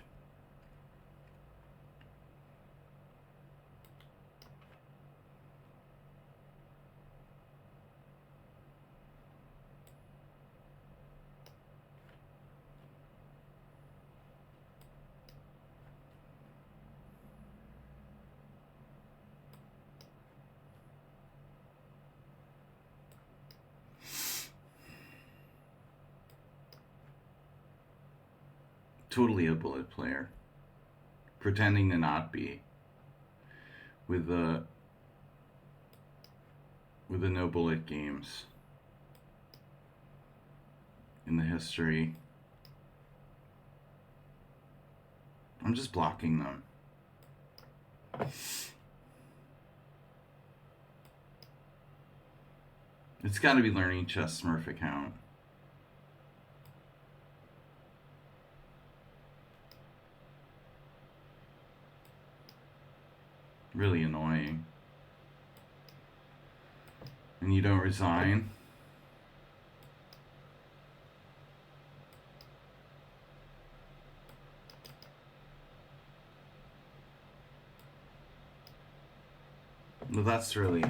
Totally a bullet player, pretending to not be, with the no bullet games in the history. I'm just blocking them. It's got to be learning chess Smurf account. Really annoying. And you don't resign. Well, that's really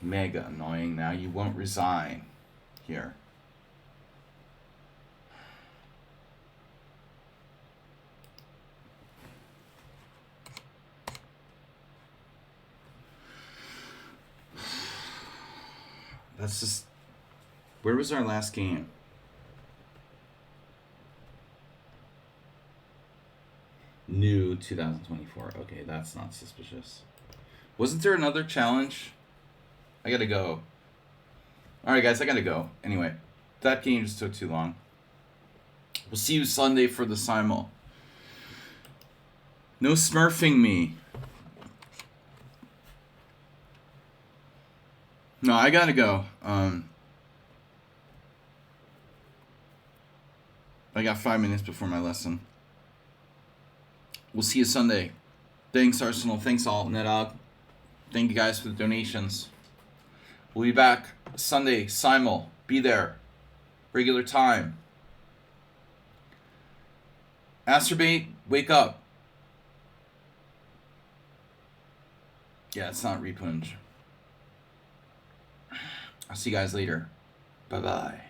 mega annoying. Now you won't resign here. That's just... Where was our last game? New 2024. Okay, that's not suspicious. Wasn't there another challenge? I gotta go. Alright, guys, I gotta go. Anyway, that game just took too long. We'll see you Sunday for the simul. No smurfing me. No, I gotta go. I got 5 minutes before my lesson. We'll see you Sunday. Thanks, Arsenal. Thanks, all. Nedog. Thank you guys for the donations. We'll be back Sunday. Simul. Be there. regular time. Masturbate, wake up. Yeah, it's not repunge. I'll see you guys later. Bye-bye.